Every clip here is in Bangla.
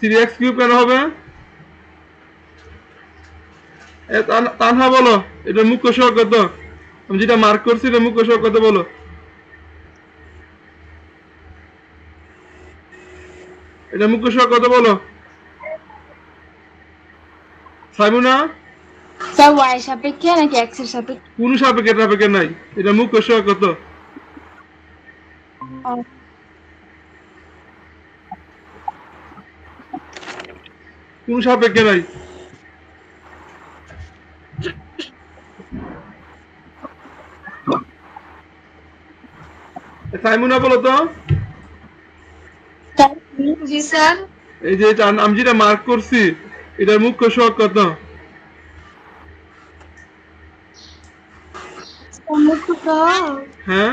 3x কিউব কেন হবে? তানহা বলো, এটা মুখ্য সহগ কত? আমি যেটা মার্ক করছি এটা মুখ্য সহগ কত বলো? এটা মুখ্য সহগ কত বলো? সাইমুনা? স্যার y এর সাপেক্ষে নাকি x এর সাপেক্ষে? কোন সাপেক্ষে নাই, এটা মুখ্য সহগ কত? কোন সাপেক্ষে নাই? সাইমুনা বলো তো। জি স্যার। এই যে আমি যেটা মার্ক করছি এটার মুখ্য সহগ কত? হ্যাঁ,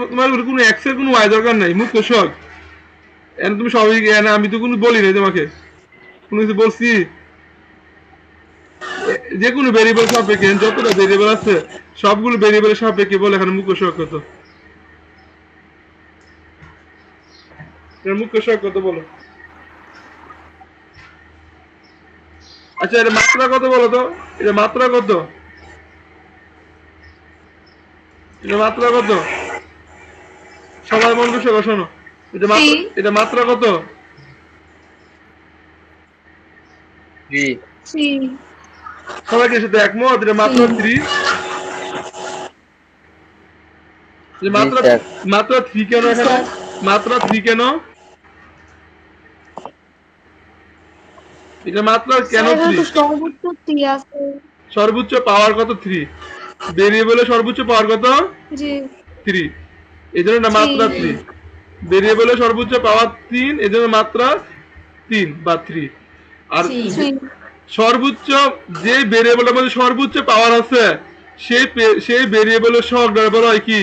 তোমার কোনো এক্স এর কোনো ওয়াই দরকার নাই, মুখ্য সহগ। তুমি সবই আমি তো কোনো বলি নাই তোমাকে, কোনো কিছু বলছি? যে কোনো ভেরিয়েবল সাপেক্ষে যতটা ভেরিয়েবল আছে সবগুলো ভেরিয়েবলের সাপেক্ষে বলে এখানে মুখ্য সহগ কত? মুখ্য সহগ কত বলো? আচ্ছা, এটা মাত্রা কত বলো তো? এটা মাত্রা কত? এটা মাত্রা কত? সবাই মন বসে শোনো, এটা মাত্রা কত? সবাইকে সাথে একমত? এটা মাত্রা 3। মাত্রা 3 কেন এখানে? মাত্রা 3 কেন? এটা মাত্রা কেন 3? সর্বোচ্চ পাওয়ার কত? 3। ভেরিয়েবলের সর্বোচ্চ পাওয়ার কত? 3। এজন্য না মাত্রা 3। ভেরিয়েবলের সর্বোচ্চ পাওয়ার 3, এজন্য মাত্রা 3 বা 3। আর সর্বোচ্চ যে ভেরিয়েবলের মধ্যে সর্বোচ্চ পাওয়ার আছে সেই ভেরিয়েবলের সহগ বলা হয় কি?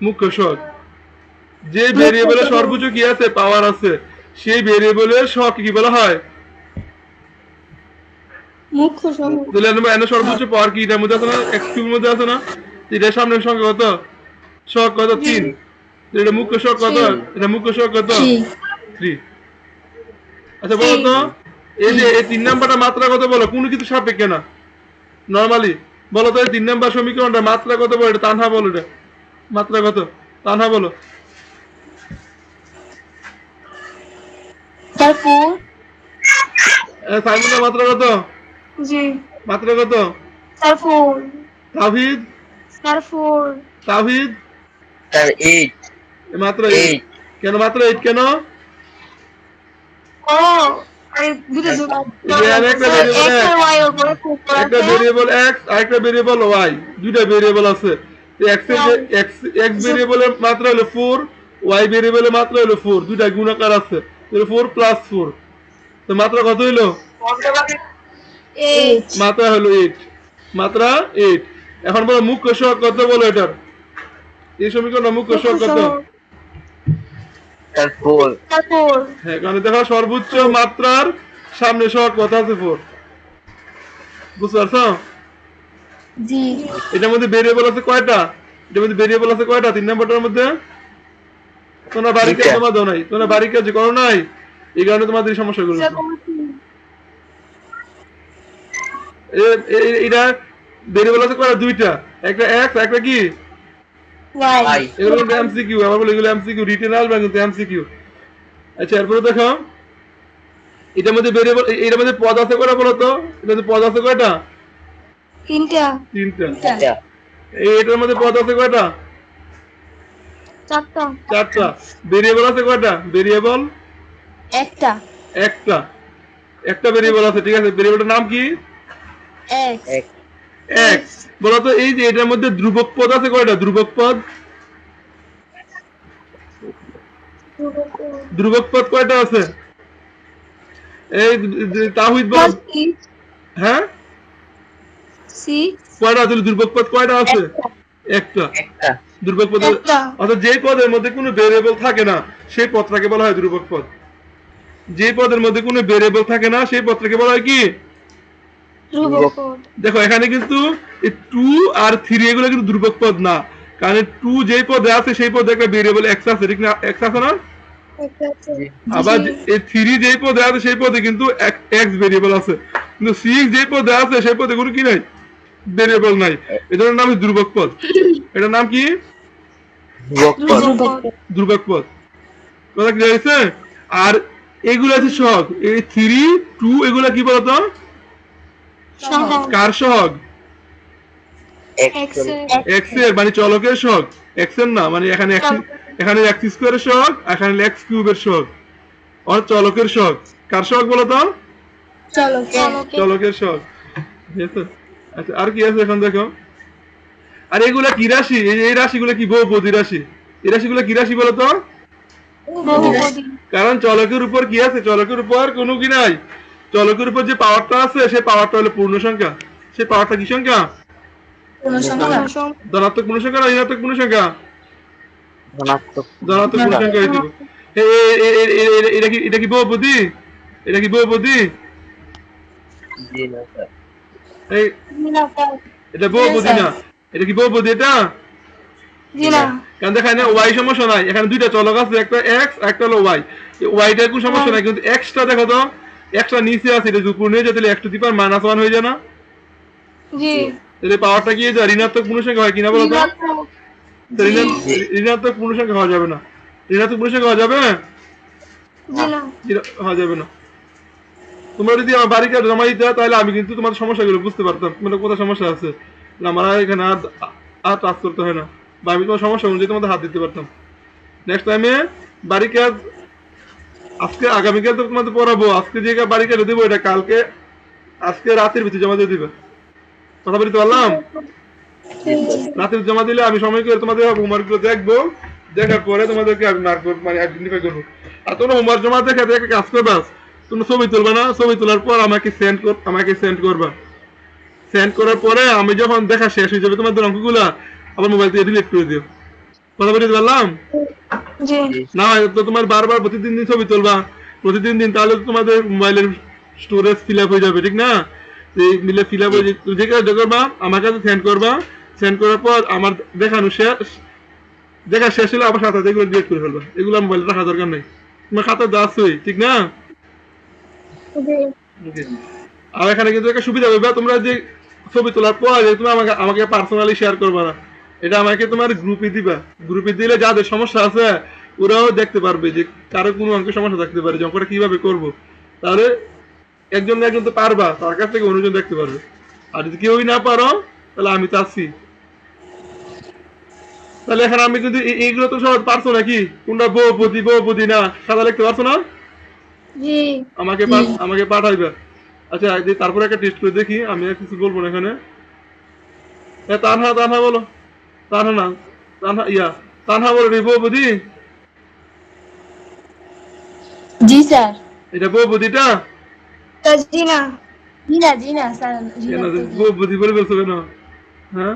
মুখ্য সহগ। যে ভেরিয়েবলের সর্বোচ্চ কি আছে? পাওয়ার আছে, সেই ভেরিয়েবলের সহগ কি বলা হয়? মুখ্য সহগ। তাহলে এর সর্বোচ্চ পাওয়ার কি এটার মধ্যে আছে না? x কিউবের মধ্যে আছে না? এটার সামনের সংখ্যা কত? সহগ কত? 3। এটা মুখ্য সহগ কত? এটা মুখ্য সহগ কত? 3। আচ্ছা বলো তো, এই যে এই 3 নাম্বারটা মাত্রা কত বলো? কোনো কিছু সাপেক্ষে না, নরমালি বলো তো। এই 3 নাম্বার সমীকরণটা মাত্রা কত বলো? এটা তানহা বলো, এটা মাত্রা কত? তানহা বলো। সাইমুনের মাত্রা কত? জি মাত্রা কত? স্যার 4। তাওহীদ? স্যার 4। তাওহীদ? স্যার 8। মাত্রা 8 কেন? মাত্রা 8 কেন? ও এই দুটো যোগ একটা ভেরিয়েবল x আর একটা ভেরিয়েবল y, দুইটা ভেরিয়েবল আছে। x ভেরিয়েবলের মাত্রা হলো 4, y ভেরিয়েবলের মাত্রা হলো 4, দুইটা গুণাকার আছে, 4 প্লাস 4। তো মাত্রা কত হইলো? মাত্রা হলো 8। মাত্রা 8। এখন বলো মুখ্য সহগ কত বলো এটার? এই সমীকরণ মুখ্য সহগ কত? স্যার 4। হ্যাঁ, কারণ দেখো সর্বোচ্চ মাত্রার সামনে সহগ কত আছে? 4। বুঝতে পারছো? জি। এটার মধ্যে ভেরিয়েবল আছে কয়টা? এটার মধ্যে ভেরিয়েবল আছে কয়টা? 3 নাম্বারটার মধ্যে? তোমরা বাড়ি কাজ জমা দাও নাই, তোমরা বাড়ি কাজ করো নাই, এই কারণে তোমাদের সমস্যা গুলো। এটা ভেরিয়েবল আছে কয়টা? দুইটা, একটা x একটা কি y। এগুলো কিন্তু এমসিকিউ, আবার বলে এগুলো এমসিকিউ, রিটেন আসবে কিন্তু এমসিকিউ। আচ্ছা, এরপরে দেখো এটার মধ্যে ভেরিয়েবল, এটার মধ্যে পদ আছে কয়টা বলো তো? এটার মধ্যে পদ আছে কয়টা? তিনটা। এটার মধ্যে পদ আছে কয়টা? চারটা। ভেরিয়েবল আছে কয়টা? ভেরিয়েবল একটা। একটা ভেরিয়েবল আছে, ঠিক আছে। ভেরিয়েবলটার নাম কি? x। বলো তো, এই যে এটার মধ্যে ধ্রুবক পদ আছে কয়টা? ধ্রুবক পদ কয়টা আছে? এই তাওহীদ বল। হ্যাঁ, কয়টা আছে ধ্রুবক পদ? কয়টা আছে? একটা। ধ্রুবক পদ অর্থাৎ যে পদের মধ্যে কোনো ভেরিয়েবল থাকে না সেই পদটাকে বলা হয় ধ্রুবক পদ। যে পদের মধ্যে কোনো ভেরিয়েবল থাকে না সেই পদটাকে বলা হয় কি? ধ্রুবক পদ। দেখো এখানে কিন্তু এই 2 আর 3 এগুলো কিন্তু ধ্রুবক পদ না, কারণ 2 যেই পদে আছে সেই পদে একটা ভেরিয়েবল x আছে, ঠিক না? x আছে না? একটা আছে। জি। আবার জি। এই 3 যেই পদে আছে সেই পদে কিন্তু x ভেরিয়েবল আছে, কিন্তু 6 যেই পদে আছে সেই পদে কোনো কি নাই, ভেরিয়েবল নাই। এটার নাম ধ্রুবক পদ। এটার নাম কি? ধ্রুবক পদ। ধ্রুবক পদ। ধ্রুবক পদ। কথা ক্লিয়ার হয়েছে? আর এগুলো আছে সহগ, এই 3 2 এগুলা কি বলতো? সহগ। কার সহগ? X x এর। x এর, মানে চলকের সহগ, x এর না, মানে এখানে এখানে x স্কয়ারের সহগ, এখানে x কিউবের সহগ, আর চলকের সহগ। কার সহগ বলো তো? চলকের। চলকের সহগ। ঠিক আছে? আচ্ছা আর কি আছে এখন দেখো। আর এগুলা কি রাশি? এই রাশিগুলো কি বহুপদী রাশি। এই রাশিগুলো কি রাশি বলো তো? বহুপদী। কারণ চলকের উপর কি আছে? চলকের উপর কোনো কি নাই। চলকের উপর যে পাওয়ারটা আছে সেই পাওয়ারটা হলো পূর্ণ সংখ্যা। সেই পাওয়ারটা কি সংখ্যা? পূর্ণসংখ্যা। ধনাত্মক পূর্ণ সংখ্যা না ঋণাত্মক পূর্ণ সংখ্যা? ধনাত্মক। ধনাত্মক পূর্ণ সংখ্যা হয়ে দিব। এটা কি বহুপদী? এটা কি বহুপদী? জি না স্যার। এই জি না স্যার। এটা বহুপদী না। এটা কি বহুপদী এটা? জি না। কারণ দেখেন ওয়াই সমস্যা নাই, এখানে দুইটা চলক আছে, একটা এক্স একটা হলো ওয়াই। ওয়াইটার কোনো সমস্যা নাই, কিন্তু এক্সটা দেখো তো, এক্সটা নিচে আছে, এটা যদি পূর্ণ হয়ে যায় তাহলে x টু দি পাওয়ার -1 হয়ে যায় না? জি। তাহলে পাওয়ারটা কি হয়ে যায়? ঋণাত্মক পূর্ণ সংখ্যা হয় কিনা বলো তো? ঋণাত্মক। তো ঋণাত্মক পূর্ণ সংখ্যা হওয়া যাবে না। ঋণাত্মক পূর্ণ সংখ্যা হওয়া যাবে? জি না। হওয়া যাবে না। তোমরা যদি আমার বাড়িতে জমা দিতে তাহলে আমি কিন্তু তোমাদের সমস্যাগুলো বুঝতে পারতাম, মানে কোথায় সমস্যা আছে। আমার আর এখানে আর কাজ করতে হয় না, বা আমি তোমার সমস্যা অনুযায়ী তোমাদের হাত দিতে পারতাম। নেক্সট টাইমে বাড়ি কাজ আজকে আগামীকাল তো তোমাদের পড়াবো, আজকে যে বাড়ি কাজে দেবো এটা কালকে আজকে রাতের ভিতরে জমা দিয়ে দিবে। কথা বলতে পারলাম? রাতে জমা দিলে আমি সময় করে তোমাদের হোমওয়ার্ক গুলো দেখবো, দেখার পরে তোমাদেরকে আমি মার্ক মানে আইডেন্টিফাই করবো। আর তোমরা হোমওয়ার্ক জমা দেখে একটা কাজ করবা, তুমি ছবি তুলবা না, ছবি তোলার পর আমাকে সেন্ড করবা। সেন্ড করার পরে আমি যখন দেখা শেষ হয়ে যাবে তোমাদের অঙ্কগুলা, আবার মোবাইল থেকে ডিলিট করে দিও। কথা বলতে পারলাম? জি। না তো তোমার বারবার প্রতিদিন দিন ছবি তুলবা, প্রতিদিন দিন, তাহলে তোমাদের মোবাইলের স্টোরেজ ফিল আপ হয়ে যাবে, ঠিক না? মিলে ফিল আপ হয়ে যে কাজ করবা আমার কাছে সেন্ড করবা। সেন্ড করার পর আমার দেখানো শেষ, দেখা শেষ হলে আবার সাথে এগুলো ডিলিট করে ফেলবা। এগুলো মোবাইলে রাখা দরকার নেই, তোমার খাতা দাসই, ঠিক না? Okay. আর এখানে কিন্তু একটা সুবিধা হবে, তোমরা যে ছবি তোলার পর তুমি আমাকে পার্সোনালি শেয়ার করবা না, এটা আমাকে তোমার গ্রুপে দিবা। গ্রুপে দিলে যাদের সমস্যা আছে ওরাও দেখতে পারবে যে কারো কোনো অঙ্কের সমস্যা থাকতে পারে, যে অঙ্কটা কিভাবে করবো। তাহলে একজন না একজন তো পারবা, তার কাছ থেকে অন্যজন দেখতে পারবে। আর যদি কেউই না পারো তাহলে আমি তো আছি। তাহলে এখানে আমি কিন্তু এইগুলো তো সব পারছো নাকি? কোনটা বহুপদী না সাদা লিখতে পারছো না? জি। আমাকে পাঠাইবে। আচ্ছা তারপরে একটা টেস্ট করে দেখি, আমি আর কিছু বলবো না এখানে। তানহা বলো। তানহা না, তানহা বলো রে বহুপদী। জি স্যার। এটা বহুপদীটা? জি না। জি না। জি না স্যার। কেন বহুপদী বলে বলছো কেন? হ্যাঁ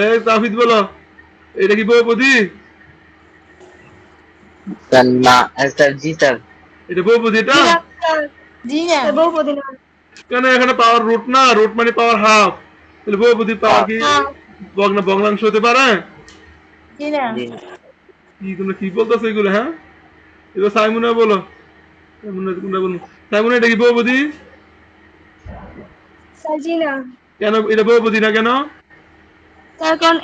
এই তাফিদ বলো, এটা কি বহুপদী? স্যার না স্যার। জি স্যার। এটা বহুপদীটা? জি না। বহুপদী না। কেন? এখানে পাওয়ার রুট না, রুট মানে পাওয়ার হাফ, তাহলে বহুপদী পাওয়ার কি ভগ্নাংশ হতে পারে? জি না। কি তোমরা কি বলতেছো এগুলো? হ্যাঁ এবার সাইমুনা বলো। সাইমুনা এটা কি বহুপদী? জি না। কেন এটা বহুপদী না কেন? তার কারণ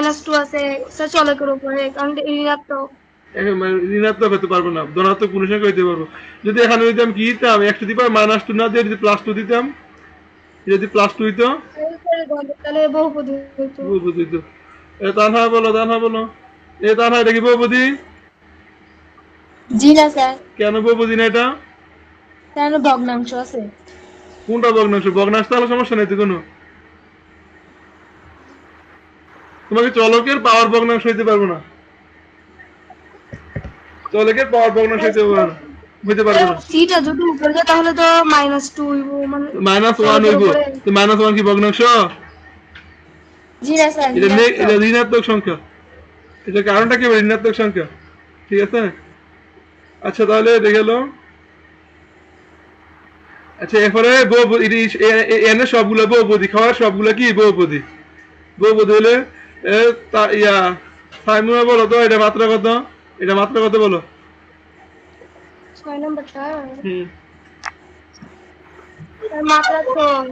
-2 আছে স্যার চলকের উপরে, কারণ ঋণাত্মক। ঋণাত্মক হতে পারবো না, ধনাত্মক পূর্ণ সংখ্যা হইতে পারবো। যদি এখানে দিতাম কি দিতাম, x টু দি পাওয়ার -2 না দিয়ে যদি +2 দিতাম, যদি +2 হইতো তাহলে বহুপদী হইতো। বহুপদী হইতো। তানহা বলো। তানহা এটা কি বহুপদী? জি না স্যার। কেন বহুপদী না এটা? কেন? ভগ্নাংশ আছে। কোনটা ভগ্নাংশ? ভগ্নাংশ তাহলে সমস্যা নেই তো কোনো। তোমাকে চলকের পাওয়ার ভগ্নাংশ হইতে পারবো না, চলকের পাওয়ার ভগ্নাংশ হইতে পারবো না, সিটা যদি উপরে যায় তাহলে তো -2 হইব, মানে -1 হইব। তো -1 কি ভগ্নাংশ? জি না স্যার। এটা ঋণাত্মক সংখ্যা। এটার কারণটা কি? ঋণাত্মক সংখ্যা, ঠিক আছে? আচ্ছা তাহলে দেখে গেল। আচ্ছা এরপরে বহুপদী এনে সবগুলো বহুপদী খাওয়ার সবগুলো কি বহুপদী বহুপদী হলে ইয়া সাইমুনা বলো তো এটা মাত্রা কত, এটা মাত্রা কত বলো। 6 নম্বরটা হুম মাত্রা 6।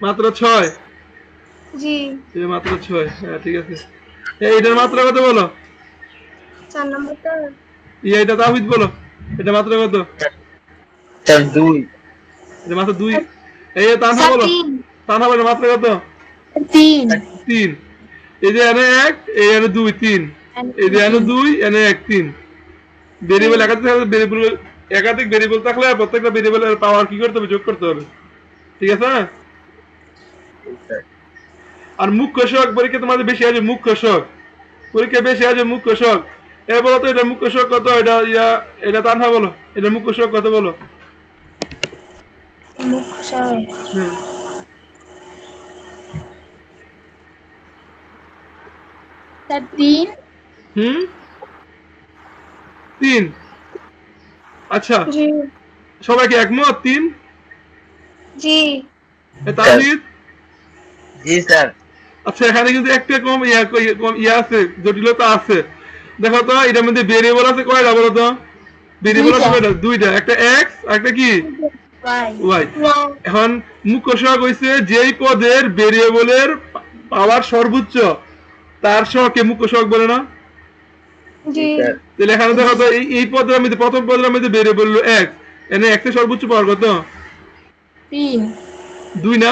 মাত্রা 6। জি এটা মাত্রা 6, হ্যাঁ ঠিক আছে। এটার মাত্রা কত বলো। 4 নম্বরটা এটা তাহিদ বলো, এটা মাত্রা কত। স্যার 2 এটা মাত্রা 2। এই তানহা স্যার বলো, 3। তানহা বলো মাত্রা কত। 3 3। এই যে এনে 1 এই এনে 2 3, এই যে এনে 2 এনে 1 3। ভেরিয়েবল একাধিক ভেরিয়েবল থাকলে প্রত্যেকটা ভেরিয়েবলের পাওয়ার কি করতে হবে, যোগ করতে হবে, ঠিক আছে। আর মুখ্য শক পরীক্ষা তোমাদের বেশি আছে, মুখ্য শক পরীক্ষা বেশি আছে, মুখ্য শক। এ বলো তো এটা মুখ্য শক কত, এটা এটা তানহা বলো, এটা মুখ্য শক কত বলো। হুম স্যার 3। হুম 3। আচ্ছা জি সবাই কি একমত 3। জি তাহিদ জি স্যার। আচ্ছা এখানে কিন্তু একটা কম ইয়া আছে, জটিলতা আছে। দেখো তো এটার মধ্যে ভেরিয়েবল আছে কয়টা বলো তো। ভেরিয়েবল আছে কয়টা, দুইটা, একটা এক্স আর একটা কি ওয়াই। এখন মুখ্য সহগ হইছে যেই পদের ভেরিয়েবলের পাওয়ার সর্বোচ্চ তার সহগকে মুখ্য সহগ বলে না। জি তাহলে এখানে দেখো তো এই পদের মধ্যে প্রথম পদের মধ্যে ভেরিয়েবল হলো এক্স, এনে এক্স এর সর্বোচ্চ পাওয়ার কত 3 2 না।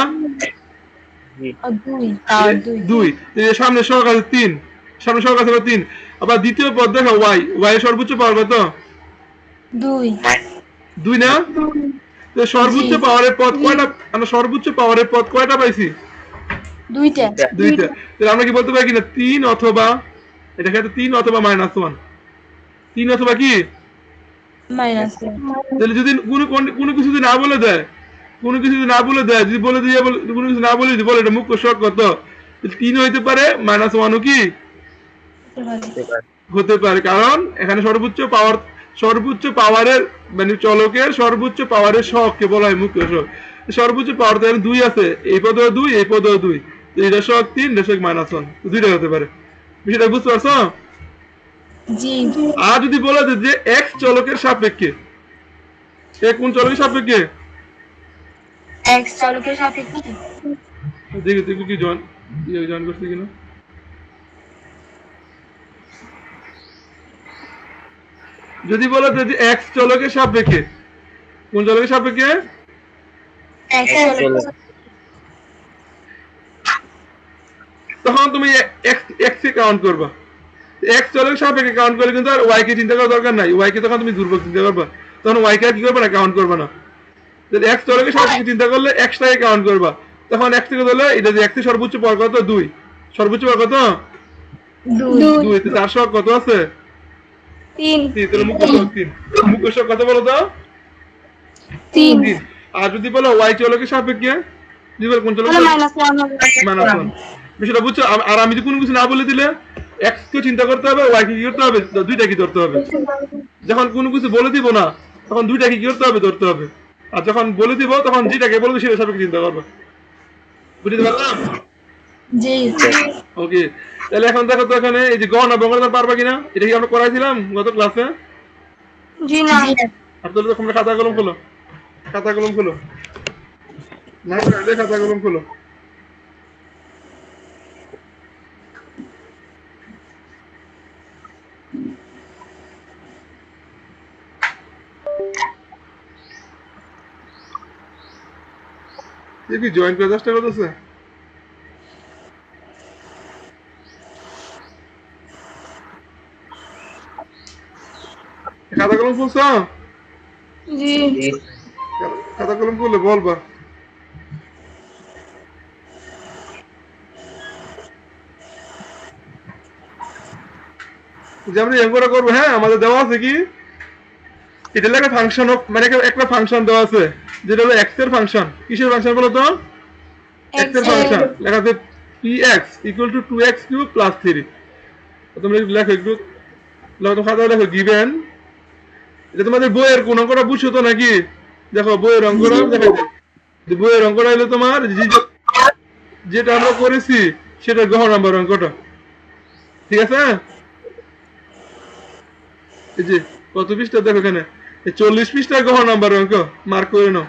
আর 2 2 সামনে সহগ আছে 3, সামনে সহগ আছে 3। আবার দ্বিতীয় পদ দেখো ওয়াই, ওয়াই এর সর্বোচ্চ পাওয়ার কত 2 না। তো সর্বোচ্চ পাওয়ারের পদ কয়টা, আমরা সর্বোচ্চ পাওয়ারের পদ কয়টা পাইছি, 2টা দুইটা। তাহলে আমরা কি বলতে পারি কিনা 3 অথবা, এটা ক্ষেত্রে 3 অথবা -1, 3 অথবা কি তাহলে যদি কোনো কিছু যদি না বলে দেয়, কোনো কিছু যদি না বলে দেয়, যদি বলে দিয়ে কোনো কিছু না বলে যদি বলে এটা মুখ্য সহগ কত, 3 হইতে পারে, -1ও কি হতে পারে। কারণ এখানে সর্বোচ্চ পাওয়ারের মানে চলকের সর্বোচ্চ পাওয়ারের সহগকে বলা হয় মুখ্য সহগ। সর্বোচ্চ পাওয়ার তো 2 আছে, এই পদেও 2 এই পদেও 2, এটা সহগ 3 এটা সহগ -1, দুইটা হতে পারে। বিষয়টা বুঝতে পারছো। জি আর যদি বলা যায় যে এক্স চলকের সাপেক্ষে, কোন চলকের সাপেক্ষে, x চলকের সাপেক্ষে দেখি তুই কি জয়েন করছিস কিনা। যদি বলা যায় যে এক্স চলকের সাপেক্ষে, কোন চলকের সাপেক্ষে, x চলকের তখন তুমি এক্স কে কাউন্ট করবা। এক্স চলকের সাপেক্ষে কাউন্ট করলে কিন্তু আর ওয়াই কে চিন্তা করার দরকার নাই, ওয়াই কে তখন তুমি দুর্বল চিন্তা করবা, তখন ওয়াই কে আর কি করবে না, কাউন্ট করবে না। যদি এক্স চলকের সাপেক্ষে চিন্তা করলে এক্সটাকে কাউন্ট করবা, তখন এক্স থেকে ধরলে এটা যে এক্স এর সর্বোচ্চ পাওয়ার কত 2, সর্বোচ্চ পাওয়ার কত 2, তার সহগ কত আছে 3 3, মুখ্য সহগ 3, মুখ্য সহগ কত বলো তো 3 3। আর যদি বলো ওয়াই চলকের সাপেক্ষে, যদি বলো কোন চলকের -1, বিষয়টা বুঝছো। আর আমি যদি কোনো কিছু না বলে দিলে এক্স কে চিন্তা করতে হবে, ওয়াই কে কি করতে হবে, দুইটা কি ধরতে হবে। যখন কোনো কিছু বলে দিব না তখন দুইটা কি করতে হবে, ধরতে হবে। আর যখন বলে দিব তখন যেটাকে বলবো সেটা সাপেক্ষে চিন্তা করবে, বুঝতে পারলাম। জি ওকে, তাহলে এখন দেখো তো এখানে এই যে গণনা বঙ্গনা পারবা কিনা, এটা কি আমরা করাইছিলাম গত ক্লাসে। জি না আর তাহলে তোমরা খাতা কলম খোলো, খাতা কলম খোলো, না খাতা কলম খোলো। কি জয়েন করে চেষ্টা করতেছে, খাতা কলম খুলছো, জি খাতা কলম খুললে বলবা। যে আমরা এঙ্গোরা করবো, হ্যাঁ আমাদের দেওয়া আছে কি, এটা লেখা ফাংশন, মানে একটা ফাংশন দেওয়া আছে যেটা হলো এক্স এর ফাংশন। কিসের ফাংশন বলো তো, এক্স এর ফাংশন। লেখা আছে px equal to 2x cube plus 3। তোমরা লেখো একটু, লেখো খাতা লেখো গিভেন, এটা তোমাদের বইয়ের কোন অঙ্কটা বুঝছো তো নাকি, দেখো বইয়ের অঙ্কটা দেখাই দিই। যে বইয়ের অঙ্কটা হলো তোমার যেটা আমরা করেছি সেটা গহ নাম্বার অঙ্কটা, ঠিক আছে? এই যে কত পৃষ্ঠা দেখো এখানে, 40 পৃষ্ঠা গহ নাম্বার অঙ্ক, মার্ক করে নাও।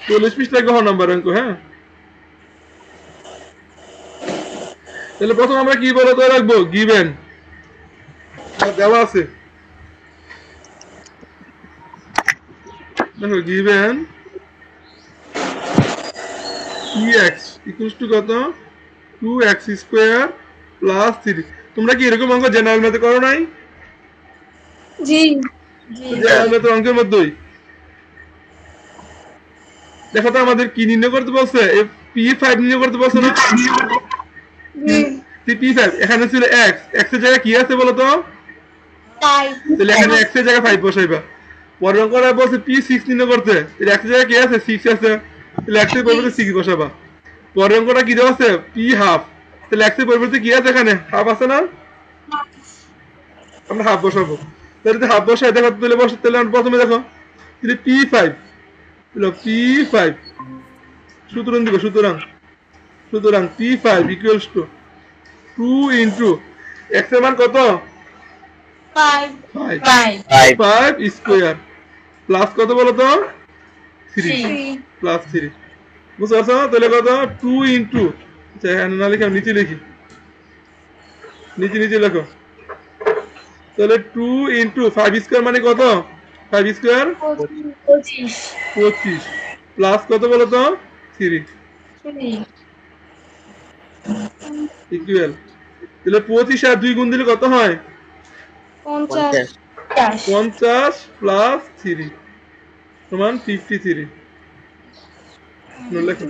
40 পৃষ্ঠা গহ নাম্বার অঙ্ক। হ্যাঁ, তাহলে প্রথম আমরা কি বলতে রাখবো, গিভেন দেওয়া আছে। দেখো গিভেন ex ইকুয়ালস টু কত, 2x স্কয়ার প্লাস 3। তোমরা কি এরকম অঙ্ক জেনারেল ম্যাথে করো নাই? জি জেনারেল ম্যাথের অঙ্কের মধ্যেই দেখো তো আমাদের কি নির্ণয় করতে বলছে, p5 নির্ণয় করতে বলছে না? জি p5 এখানে ছিল x, x এর জায়গায় কি আছে বলো তো? তাই তাহলে এখানে x এর জায়গায় 5 বসাইবা। পরের অঙ্কটা বলছে p6 নির্ণয় করতে, তাহলে x এর জায়গায় কি আছে, 6 আছে, তাহলে x এর পরিবর্তে 6 বসাবা। পরের অঙ্কটা কি দেওয়া আছে, p হাফ, তাহলে x এর পরিবর্তে কি আছে, এখানে হাফ আছে না, আমরা হাফ বসাবো। তাহলে হাফ বসাই দেখো, তাহলে বসে, তাহলে আমরা প্রথমে দেখো তাহলে p5, তাহলে p5 সুতরাং দিব, সুতরাং p5 equals to 2 into x এর মান কত, 5 5, 5 5 স্কয়ার প্লাস কত বলো তো, 3 3 প্লাস 3, বুঝতে পারছো? তাহলে কত, 2 ইনটু, আচ্ছা এখানে না লিখে নিচে লিখি, নিচে লেখো। তাহলে 2 ইনটু 5 স্কয়ার মানে কত, 5 স্কয়ার 25 25 প্লাস কত বলো তো, 3 ইকুয়াল, তাহলে 25 আর 2 গুণ দিলে কত হয়, 50 50 প্লাস 3 সমান 53। লেখো।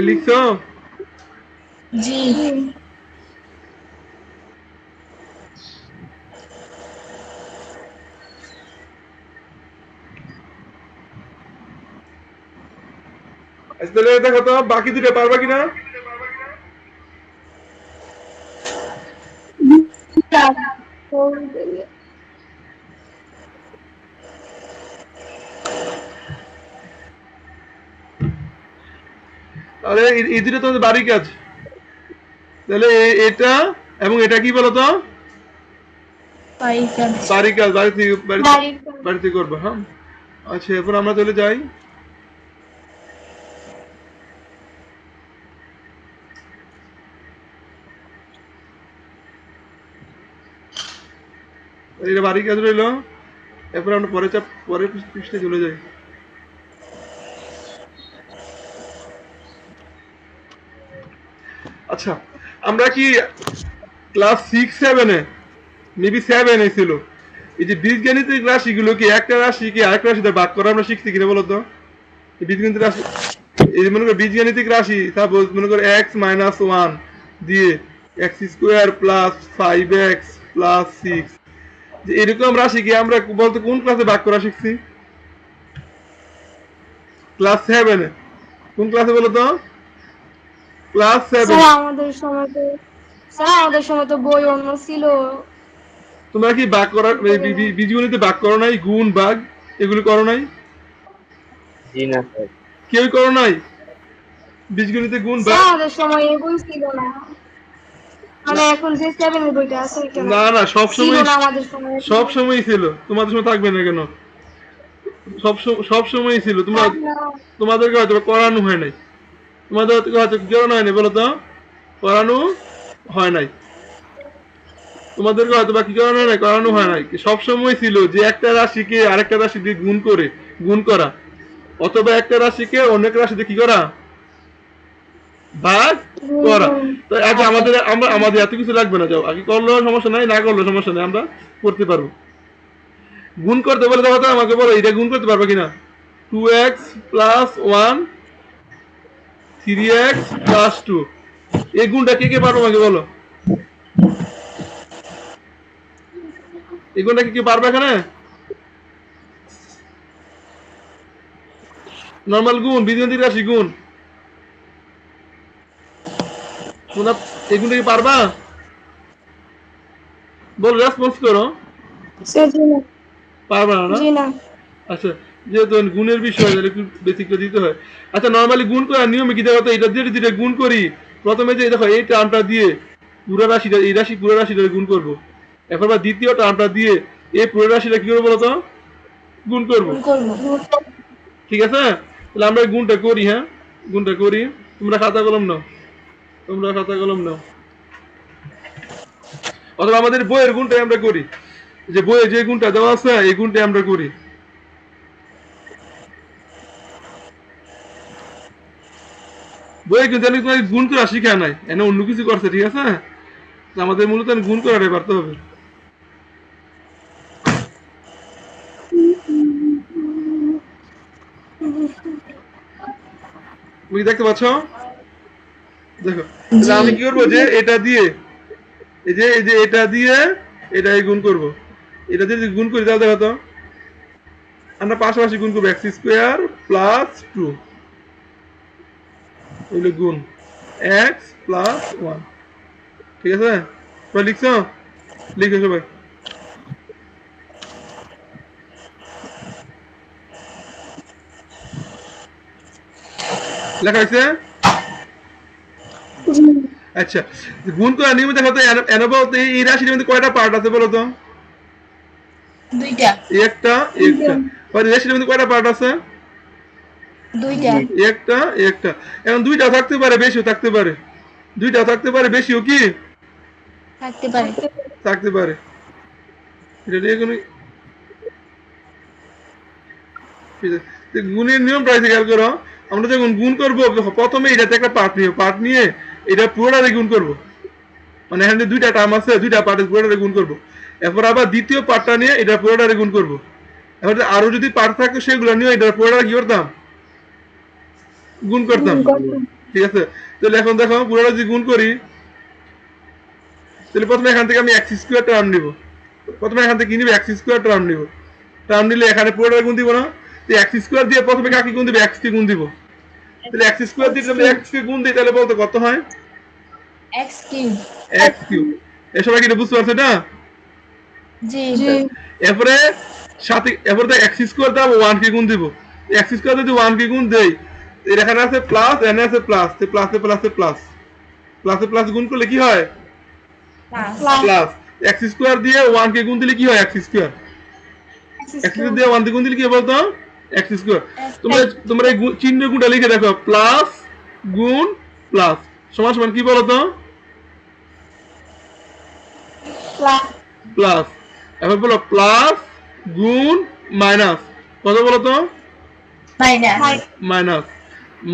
লিখছো? জি আচ্ছা তাহলে দেখো তো বাকি দুটো পারবা কিনা। তাহলে এই দুটো তোমাদের বাড়ির কাজ। তাহলে এটা এবং এটা কি বলতো, বাড়ির কাজ, বাড়িতে করবো। হ্যাঁ, আচ্ছা এরপর আমরা চলে যাই। এটা বাড়ির কাজ রইলো, এরপর আমরা পরের পৃষ্ঠে চলে যাই। আচ্ছা আমরা কি ক্লাস 6-7 মেবি 7 ছিল, এই যে বীজগণিতিক রাশিগুলো কি একটা রাশিকে আরেকটা রাশিতে ভাগ করা আমরা শিখছি কিনা বলতো? এই বীজগণিতিক রাশি, এই যে মনে করো বীজগণিতিক রাশি, সাপোজ মনে করো x-1 দিয়ে x square plus 5x plus 6, যে এরকম রাশিকে আমরা বলতো কোন ক্লাসে ভাগ করা শিখছি? ক্লাস 7। কোন ক্লাসে বলো তো? ক্লাস 7। আমাদের সময় তো বই অন্য ছিল। তোমরা কি ভাগ করার বীজগণিতে ভাগ করো নাই, গুণ ভাগ এগুলো করো নাই? জি না স্যার। কেউ করো নাই বীজগণিতে গুণ ভাগ? আমাদের সময় এই বই ছিল না, মানে এখন যে 7 এর বইটা আছে এটা না সব সময়, আমাদের সময় সব সময় ছিল, তোমাদের সময় থাকবে না কেন? সব সময় ছিল। তোমাদেরকে হয়তো করানো হয় নাই, তোমাদের হয়তো করানো হয় নাই, বলো তো? করানো হয় নাই তোমাদেরকে হয়তো বা কি করানো হয় নাই, করানো হয় নাই। সব সময় ছিল যে একটা রাশিকে আরেকটা রাশি দিয়ে গুণ করা, অথবা একটা রাশিকে অনেক রাশি দিয়ে কি করা, ভাগ করা। তো আচ্ছা আমাদের এত কিছু লাগবে না, যাও আগে করলেও সমস্যা নাই, না করলেও সমস্যা নাই, আমরা করতে পারবো। গুণ করতে বলে দেখো তো, আমাকে বলো এটা গুণ করতে পারবে কিনা, 2x + 1 3 3x প্লাস 2। এই গুণটা কে কে পারবো আমাকে বলো? এই গুণটা কে কে পারবে এখানে? নরমাল গুণ, বীজগণিত রাশি গুণ। তোমরা এই গুণটা কি পারবা? বলো, রেসপন্স করো। স্যার জি না। পারবা না? জি না। আচ্ছা, যেহেতু গুণের বিষয় তাহলে একটু বেসিকটা দিতে হয়। আচ্ছা, নরমালি গুণ করার নিয়মে কি দেখো তো, এটা দিয়ে যদি গুণ করি, প্রথমে যে দেখো এই টার্মটা দিয়ে পুরো রাশিটা, এই রাশি পুরো রাশিটা গুণ করবো। এরপর বা দ্বিতীয় টার্মটা দিয়ে এই পুরো রাশিটা কি করবো বলো তো? গুণ করবো। ঠিক আছে, তাহলে আমরা এই গুণটা করি। হ্যাঁ, গুণটা করি। তোমরা খাতা কলম নাও, তোমরা খাতা কলম নাও। অথবা আমাদের বইয়ের গুণটাই আমরা করি, যে বইয়ে যে গুণটা দেওয়া আছে এই গুণটাই আমরা করি। বইয়ে কিন্তু তোমার গুণ করা শিখা নাই, এনে অন্য কিছু করছে। ঠিক আছে, আমাদের মূলত গুণ করাটাই পারতে হবে। তুমি দেখতে পাচ্ছ? দেখো, তাহলে আমি কি করবো, যে এটা দিয়ে এই যে এটা দিয়ে এটা গুণ করবো। এটা দিয়ে যদি গুণ করি তাহলে দেখো তো, আমরা পাশাপাশি গুণ করবো। এক্স স্কোয়ার প্লাস 2 এগুলো গুণ এক্স প্লাস 1। ঠিক আছে, সবাই লিখছো? লিখো সবাই। লেখা হয়েছে? আচ্ছা, গুণ করার নিয়ম দেখো তো, এনে বলতে এই রাশির মধ্যে কয়টা পার্ট আছে বলো তো? দুইটা। একটা একটা। এই রাশির মধ্যে কয়টা পার্ট আছে? দুইটা। একটা একটা। এখন দুইটা থাকতে পারে, বেশিও থাকতে পারে। দুইটা থাকতে পারে, বেশিও কি থাকতে পারে। থাকতে পারে। এটা দিয়ে কোনো গুণের নিয়ম প্রায় খেয়াল করো। আমরা যখন গুণ করবো, প্রথমে এটাতে একটা পার্ট নিয়ে এটা পুরোটারে গুণ করবো। মানে এখানে দুইটা টার্ম আছে, দুইটা পার্টে পুরোটারে গুণ করবো। এরপর আবার দ্বিতীয় পার্টটা নিয়ে এটা পুরোটারে গুণ করবো। এবার আরো যদি পার্ট থাকতো সেগুলো নিয়ে এটা পুরোটারে কি করতাম? গুণ করতাম। ঠিক আছে, তাহলে এখন দেখো পুরোটা যদি গুণ করি, তাহলে প্রথমে এখান থেকে আমি এক্স স্কোয়ার টার্ম নিব। প্রথমে এখান থেকে কি নিব? এক্স স্কোয়ার টার্ম নিব। টার্ম নিলে এখানে পুরোটা গুণ দিব না? তো এক্স স্কোয়ার দিয়ে প্রথমে কাকে গুণ দিব? এক্স কে গুণ দিব। তাহলে এক্স স্কোয়ার দিয়ে যদি এক্স কে গুণ দিই তাহলে বলতো কত হয়? X cube. X cube. এ সবাই কি এটা বুঝতে পারছো না? জি। এরপরে সাথে এরপরে এক্স স্কোয়ার দাও 1 কে গুণ দিব। এক্স স্কোয়ার যদি 1 কে গুণ দেই, এর এখানে আছে প্লাস, এখানে আছে প্লাস, তো প্লাসে প্লাসে প্লাস, প্লাসে প্লাস গুণ করলে কি হয়? প্লাস। এক্স স্কোয়ার দিয়ে 1 কে গুণ দিলে কি হয়? X square. এক্স স্কোয়ার দিয়ে 1 কে গুণ দিলে কি বলতো? X square. তোমরা তোমরা এই চিহ্ন গুণটা লিখে দেখো, প্লাস গুণ প্লাস সমান সমান কি বলতো? প্লাস। এবার বলো প্লাস গুণ মাইনাস কত বলতো? মাইনাস। মাইনাস।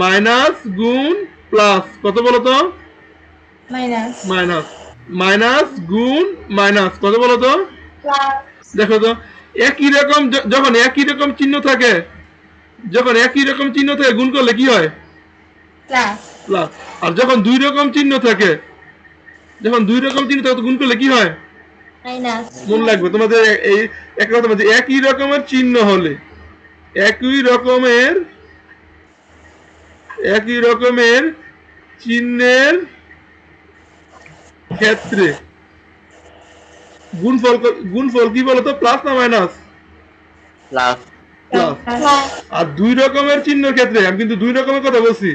মাইনাস গুণ প্লাস কত বলতো? মাইনাস। মাইনাস। মাইনাস গুণ মাইনাস কত বলতো? দেখো তো, একই রকম যখন একই রকম চিহ্ন থাকে, যখন একই রকম চিহ্ন থাকে গুণ করলে কি হয়? প্লাস। প্লাস। আর যখন দুই রকম চিহ্ন থাকে, যখন দুই রকম চিহ্ন থাকে গুণ করলে কি হয়? মাইনাস। মনে রাখবে তোমাদের এই এক কথা বলছি, একই রকমের চিহ্ন হলে, একই রকমের চিহ্নের ক্ষেত্রে গুণফল কি বলতো? প্লাস না মাইনাস? প্লাস। প্লাস। আর দুই রকমের চিহ্নের ক্ষেত্রে, আমি কিন্তু দুই রকমের কথা বলছি,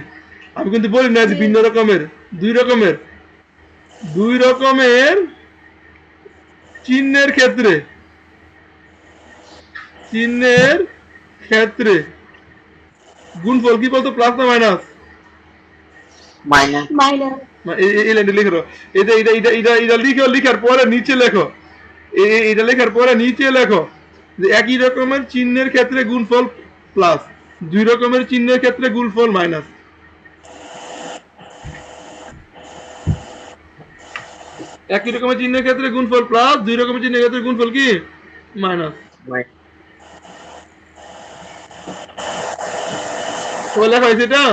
আমি কিন্তু বলি না যে ভিন্ন রকমের। দুই রকমের চিহ্নের ক্ষেত্রে গুণফল কি বলতো? প্লাস না মাইনাস? মাইনাস। এই লাইনটা লিখে দাও। এটা লিখার পরে নিচে লেখো, এটা লেখার পরে নিচে লেখো যে একই রকমের চিহ্নের ক্ষেত্রে গুণফল প্লাস, দুই রকমের চিহ্নের ক্ষেত্রে গুণফল মাইনাস। একই রকমের চিহ্নের ক্ষেত্রে গুণফল প্লাস, দুই রকমের চিহ্নের ক্ষেত্রে গুণফল কি? মাইনাস। তো লেখা হয়েছে এটা?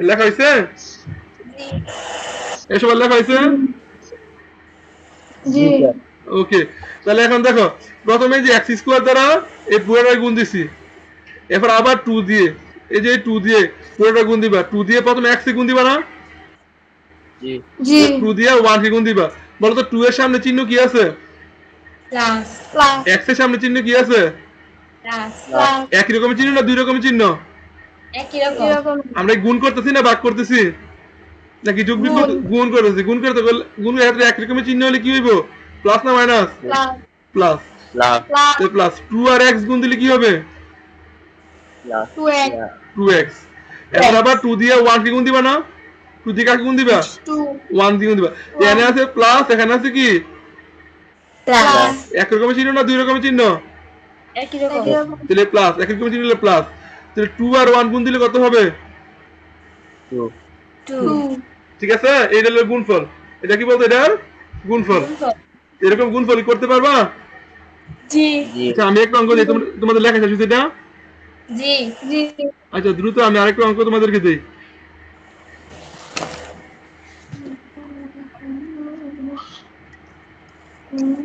লেখা হয়েছে? এসব লেখা হয়েছে? জি ওকে, তাহলে এখন দেখো প্রথমে যে এক্স স্কোয়ার দ্বারা এই পুরোটা গুণ দিছি, এরপর আবার 2 দিয়ে, এই যে 2 দিয়ে পুরোটা গুণ দিবা, 2 দিয়ে প্রথমে x এ গুণ দিবা না, জি জি 2 দিয়ে 1 কে গুণ দিবা। বলো তো 2 এর সামনে চিহ্ন কি আছে? প্লাস প্লাস x এর সামনে চিহ্ন কি আছে? প্লাস প্লাস একই রকমের চিহ্ন না দুই রকমের চিহ্ন? একই রকম এরকম আমরা কি গুণ করতেছি না ভাগ করতেছি, নাকি যোগ বিয়োগ গুণ। গুণ করতেছি? গুণ করতে গেলে গুণের ক্ষেত্রে এক রকমের চিহ্ন হলে কি হইব? প্লাস না minus? Plus plus. Plus plus তো প্লাস 2 আর x গুণ দিলে কি হবে? Plus 2x 2x। এবার আবার 2 দিয়ে 1 কে গুণ দিবা না, 2 দিয়ে কাকে গুণ দিবা? 2 1 দিয়ে গুণ দিবা। এখানে আছে প্লাস, এখানে আছে কি? প্লাস এক রকমের চিহ্ন না দুই রকমের চিহ্ন? একই রকম এরকম তাহলে প্লাস, এক রকমের চিহ্ন হলে প্লাস। তাহলে 2 আর 1 গুণ দিলে কত হবে? 2 টু 2 ঠিক আছে, এইটা হলো গুণফল। এটা কি বলতো, এটার গুণফল। এরকম গুণফল করতে পারবা? জি জি আচ্ছা আমি একটা অঙ্ক দিই, তোমাদের লেখা শেষ হয়েছে এটা? জি জি আচ্ছা দ্রুত আমি আরেকটা অঙ্ক তোমাদেরকে দিই।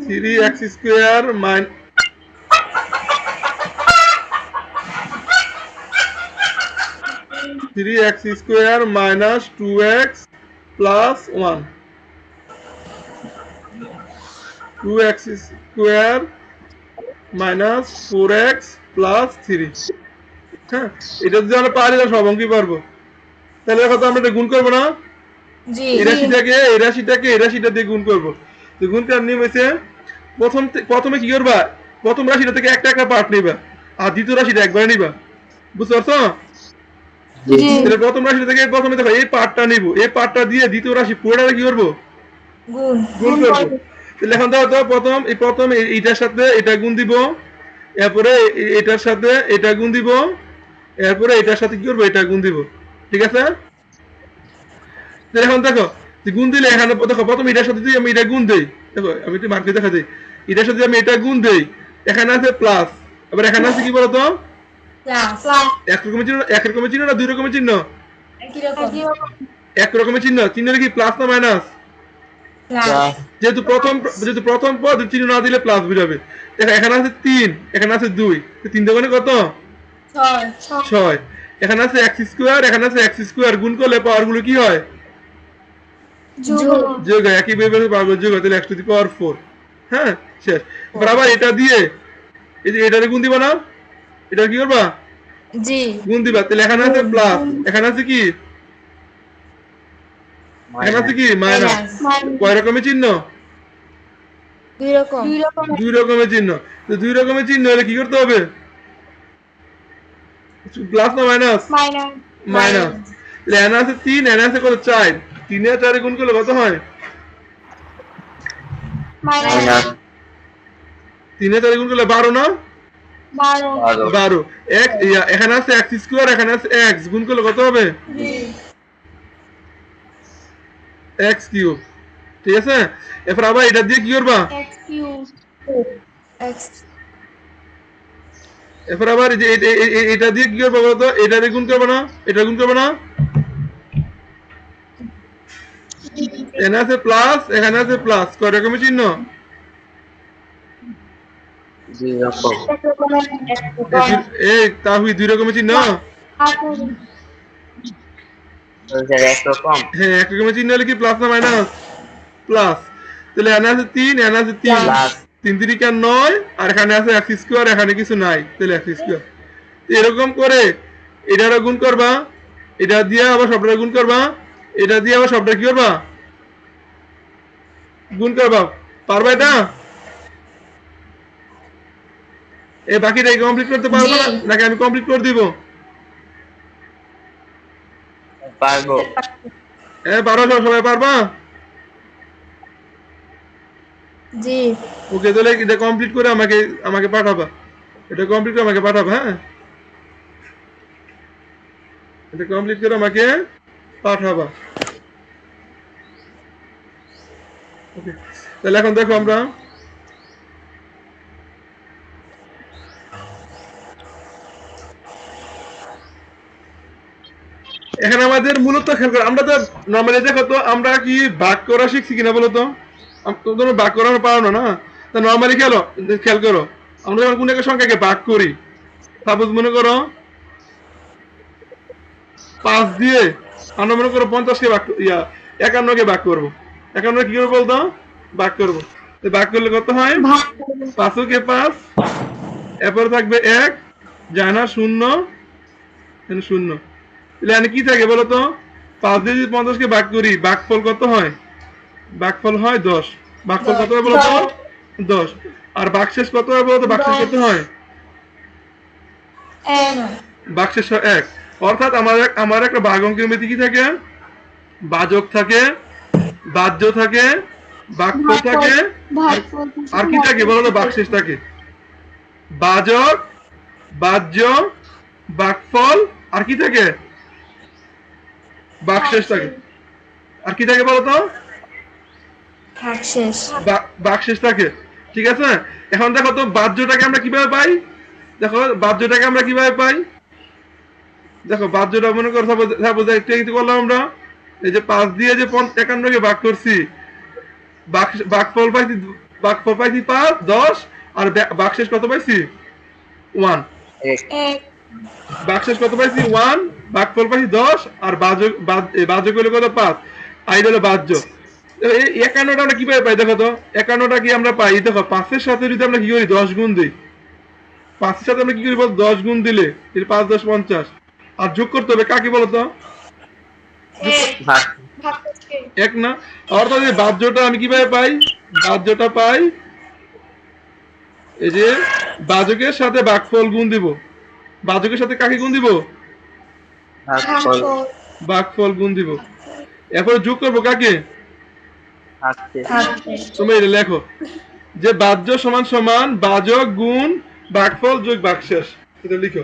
3x square 3x square minus 2x plus 1, 2x square minus 4x plus 3। হ্যাঁ, এটা যদি আমরা পারি তাহলে সব অঙ্কই পারবো। তাহলে দেখো তো আমরা এটা গুণ করবো না? জি এই রাশিটাকে এই রাশিটা দিয়ে গুণ করবো। তো গুণ করার নিয়ম হচ্ছে প্রথমে কি করবা, প্রথম রাশিটা থেকে একটা একটা পার্ট নিবা, আর দ্বিতীয় রাশিটা একবারে নিবা। বুঝতে পারছো? জি জি তাহলে প্রথম রাশিটা থেকে প্রথমে দেখো এই পার্টটা নিবো, এই পার্টটা দিয়ে দ্বিতীয় রাশি পুরোটা কি করবো? গুণ গুণ গুণ করবো। করবো। তাহলে এখন দেখো তো প্রথম এইটার সাথে এটা গুণ দিব, এরপরে এটার সাথে এটা গুণ দিব, এরপরে এটার সাথে কি করবো, এটা গুণ দিব। ঠিক আছে? তাহলে এখন দেখো যে গুণ দিলে এখানে দেখো প্রথম এটার সাথে যদি আমি এটা গুণ দেই, দেখো আমি একটু মার্কে দেখা দিই, এটার সাথে আমি এটা গুণ দেই, এখানে আছে প্লাস, আবার এখানে আছে কি বলতো? প্লাস প্লাস এক রকমের চিহ্ন না দুই রকমের চিহ্ন? একই রকম একই রকম এক রকমের চিহ্ন। চিহ্নটা কি প্লাস না মাইনাস? প্লাস যেহেতু প্রথম পদ চিহ্ন না দিলে প্লাস বেরোবে। দেখো এখানে আছে 3, এখানে আছে 2, 3 দোকানে কত? ছয় 6। এখানে আছে x স্কোয়ার, এখানে আছে x স্কোয়ার, গুণ করলে পাওয়ার গুলো কি হয়? যোগ যোগ হয়, একই ভাবে পাওয়ার যোগ হয়, তাহলে x টু দি পাওয়ার 4। হ্যাঁ, শেষ। এবার আবার এটা দিয়ে এই যে এটারে গুণ দিবা না, এটা কি করবা? জি গুণ দিবা। তাহলে এখানে আছে প্লাস, এখানে আছে কি? এখানে আছে কি? মাইনাস। মাইনাস মাইনাস কয় রকমের চিহ্ন? দুই রকম 2 রকম দুই রকমের চিহ্ন। তো দুই রকমের চিহ্ন হলে কি করতে হবে? প্লাস না মাইনাস? Minus minus. তাহলে এখানে আছে 3, এখানে আছে কত? 4। 3 আর 4 গুণ করলে কত হয়? মাইনাস মাইনাস 3 আর 4 গুণ করলে 12 না? 12 12। এখানে আছে x স্কোয়ার, এখানে আছে x, গুণ করলে কত হবে? জি x কিউব। ঠিক আছে? এরপর আবার এটা দিয়ে কি করবা? x কিউব এক্স এরপর আবার এই যে এটা দিয়ে কি করবা বলতো? এটা দিয়ে গুণ করবে না, এটা গুণ করবে না? এখানে আছে প্লাস, এখানে আছে প্লাস, কয় রকমের চিহ্ন? 2 রকম এক রকমের এই তাহলে দুই রকমের চিহ্ন? স্যার এক রকম হ্যাঁ, এক রকমের চিহ্ন হলে কি প্লাস না মাইনাস? প্লাস। তাহলে এখানে আছে 3, এখানে আছে 3, প্লাস 3 3 9, আর এখানে আছে x স্কোয়ার, এখানে কিছু নাই, তাহলে x স্কোয়ার। এরকম করে এটারও গুণ করবা, এটা দিয়ে আবার সবটা গুণ করবা, এটা দিয়ে আবার সবটা কি করবা? গুণ করবা। পারবা এটা? এই বাকিটা কমপ্লিট করতে পারবা না, জি। নাকি আমি কমপ্লিট করে দিব? পারবো হ্যাঁ পারো, সবাই পারবা? জি ওকে, তাহলে এটা কমপ্লিট করে আমাকে আমাকে পাঠাবা, এটা কমপ্লিট করে আমাকে পাঠাবা। হ্যাঁ, এটা কমপ্লিট করে আমাকে পাঠাবা। ওকে, তাহলে এখন দেখো আমরা এখানে আমাদের মূলত খেয়াল করো, আমরা তো নর্মালি দেখো তো আমরা কি ভাগ করা শিখছি কিনা বলো তো? তোমরা ভাগ করা পারো না না, তা নর্মালি খেয়াল করো, আমরা যখন কোনো একটা সংখ্যাকে ভাগ করি, সাপোজ মনে করো 5 দিয়ে আমরা মনে করো 50 কে ভাগ 51 কে ভাগ করবো, 51 কি করবো বলতো? ভাগ করবো। তো ভাগ করলে কত হয়? ভাগ করবো। 5 কে 5, এরপরে থাকবে 1, যায় না 0, এখানে 0। তাহলে এখানে কি থাকে বলো তো? 5 দিয়ে যদি 50 কে ভাগ করি, ভাগফল কত হয়? ভাগফল হয় 10। ভাগফল কত হয় বলো তো? 10। আর ভাগশেষ কত হয় বলো তো? ভাগশেষ কত হয়? এক। ভাগশেষ হয় 1। অর্থাৎ আমার একটা ভাগ অঙ্কের মধ্যে কি থাকে? ভাজক থাকে, বাহ্য থাকে, ভাগফল থাকে, ভাগফল আর কি থাকে বলো তো? ভাগশেষ থাকে। ভাজক, বাহ্য, ভাগফল, আর কি থাকে? ভাগশেষ থাকে। আর কি থাকে বলো তো? ভাগশেষ। ভাগশেষ থাকে। ঠিক আছে, এখন দেখো তো বাহ্যটাকে আমরা কিভাবে পাই? দেখো বাহ্যটাকে আমরা কিভাবে পাই? দেখো বাহ্যটা মনে করো সাপোজ একটা কিছু করলাম আমরা, এই যে 5 দিয়ে যে 51 কে ভাগ করছি, ভাগফল পাইছি, 5 10, আর ভাগশেষ কত পাইছি? 1। এক এক। ভাগশেষ কত পাইছি? 1, ভাগফল পাইছি 10, আর ভাজক হলো কত? 5। আইড হলো বাহ্য। এই 51টা আমরা কিভাবে পাই দেখো তো? 51টা কি আমরা পাই? দেখো 5-এর সাথে যদি আমরা কি করি? 10 গুণ দিই। 5-এর সাথে আমরা কি করি বল? 10 গুণ দিলে 5 10 50। আর যোগ করতে হবে কাকে বলো তো? এক। ভাগ ভাগ করছে। 1 না? অর্থাৎ এই বাহ্যটা আমি কিভাবে পাই? বাহ্যটা পাই এই যে ভাজকের সাথে ভাগফল গুণ দিব। ভাজকের সাথে কাকে গুণ দিব? ভাগফল ভাগফল। ভাগফল গুণ দিব। এরপরে যোগ করবো কাকে? ভাগশেষ ভাগশেষ। তুমি এটা লেখো যে বাহ্য সমান সমান ভাজক গুণ ভাগফল যোগ ভাগশেষ। এটা লিখো,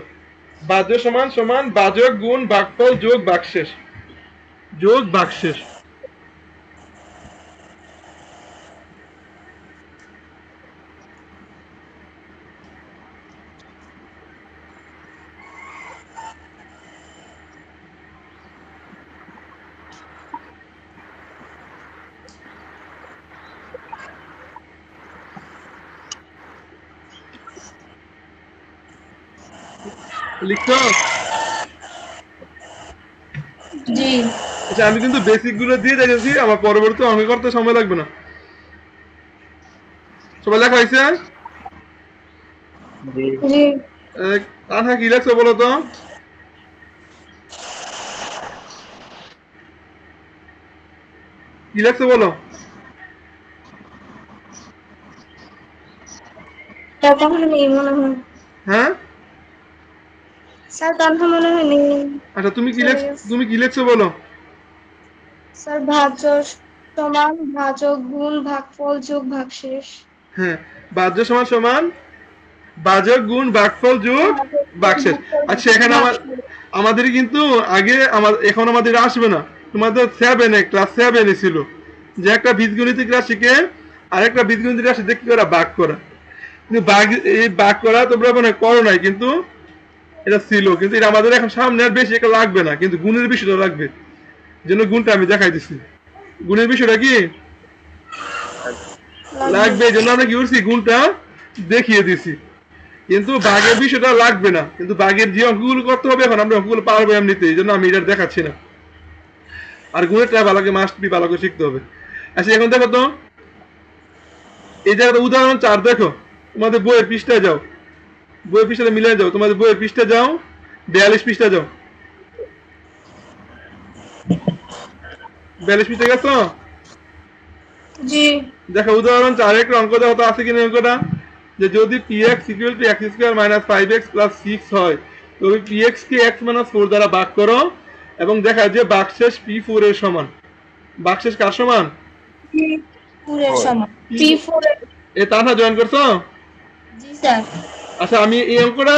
বাহ্য সমান সমান ভাজক গুণ ভাগফল যোগ ভাগশেষ, যোগ ভাগশেষ। লিখছো? জি। আচ্ছা আমি কিন্তু বেসিক গুলো দিয়ে দেখেছি, আমার পরবর্তী অঙ্ক করতে সময় লাগবে না। সবাই লেখা হয়েছে? জি জি। আঠা কি লেখছো বলো তো? কি লেখছো বলো? তার কথা নেই মনে হয়। হ্যাঁ স্যার তার কথা মনে হয় নেই। আচ্ছা তুমি কি লেখছো বলো? স্যার ভাজ্য সমান ভাজক গুণ ভাগফল যোগ ভাগশেষ। হ্যাঁ, ভাজ্য সমান সমান ভাজক গুণ ভাগফল যোগ ভাগশেষ। আচ্ছা এখানে আমাদের কিন্তু আগে এখন আমাদের আসবে না, তোমাদের 7 ক্লাস 7 ছিল যে একটা বীজগণিতিক রাশিকে আরেকটা বীজগণিতিক রাশি দিয়ে কি করা? ভাগ করা। কিন্তু এই ভাগ করা তোমরা মনে হয় করো নাই, কিন্তু এটা ছিল, কিন্তু এটা আমাদের এখন সামনে আর বেশি এটা লাগবে না, কিন্তু গুণের বিষয়টা লাগবে। জন্য গুণটা আমি দেখাই দিচ্ছি। গুণের বিষয়টা কি লাগবে, এই জন্য আমরা কি করছি? গুণটা দেখিয়ে দিছি। কিন্তু বাঘের বিষয়টা লাগবে না, কিন্তু বাঘের যে অঙ্কগুলো করতে হবে এখন আমরা অঙ্কগুলো পারবো এমনিতে, এই জন্য আমি এটা দেখাচ্ছি না। আর গুণেরটা ভালোকে মাস্ট বি ভালো করে শিখতে হবে। আচ্ছা এখন দেখো তো এই জায়গাটা উদাহরণ 4 দেখো, তোমাদের বইয়ের পৃষ্ঠায় যাও, বইয়ের পৃষ্ঠাটা মিলে যাও, তোমাদের বইয়ের পৃষ্ঠা যাও, 42 পৃষ্ঠা যাও, 42 পৃষ্ঠা গেছো? জি। দেখো উদাহরণ 4 একটা অঙ্ক দেখো তো আছে কিনা অঙ্কটা, যে যদি px equal to x square minus 5x plus 6 হয় তবে px কে x মাইনাস 4 দ্বারা ভাগ করো এবং দেখায় যে ভাগশেষ p4 এর সমান। ভাগশেষ কার সমান? পুরের সমান। P4 এই তানহা জয়েন করছো? জি স্যার। আচ্ছা আমি এই অঙ্কটা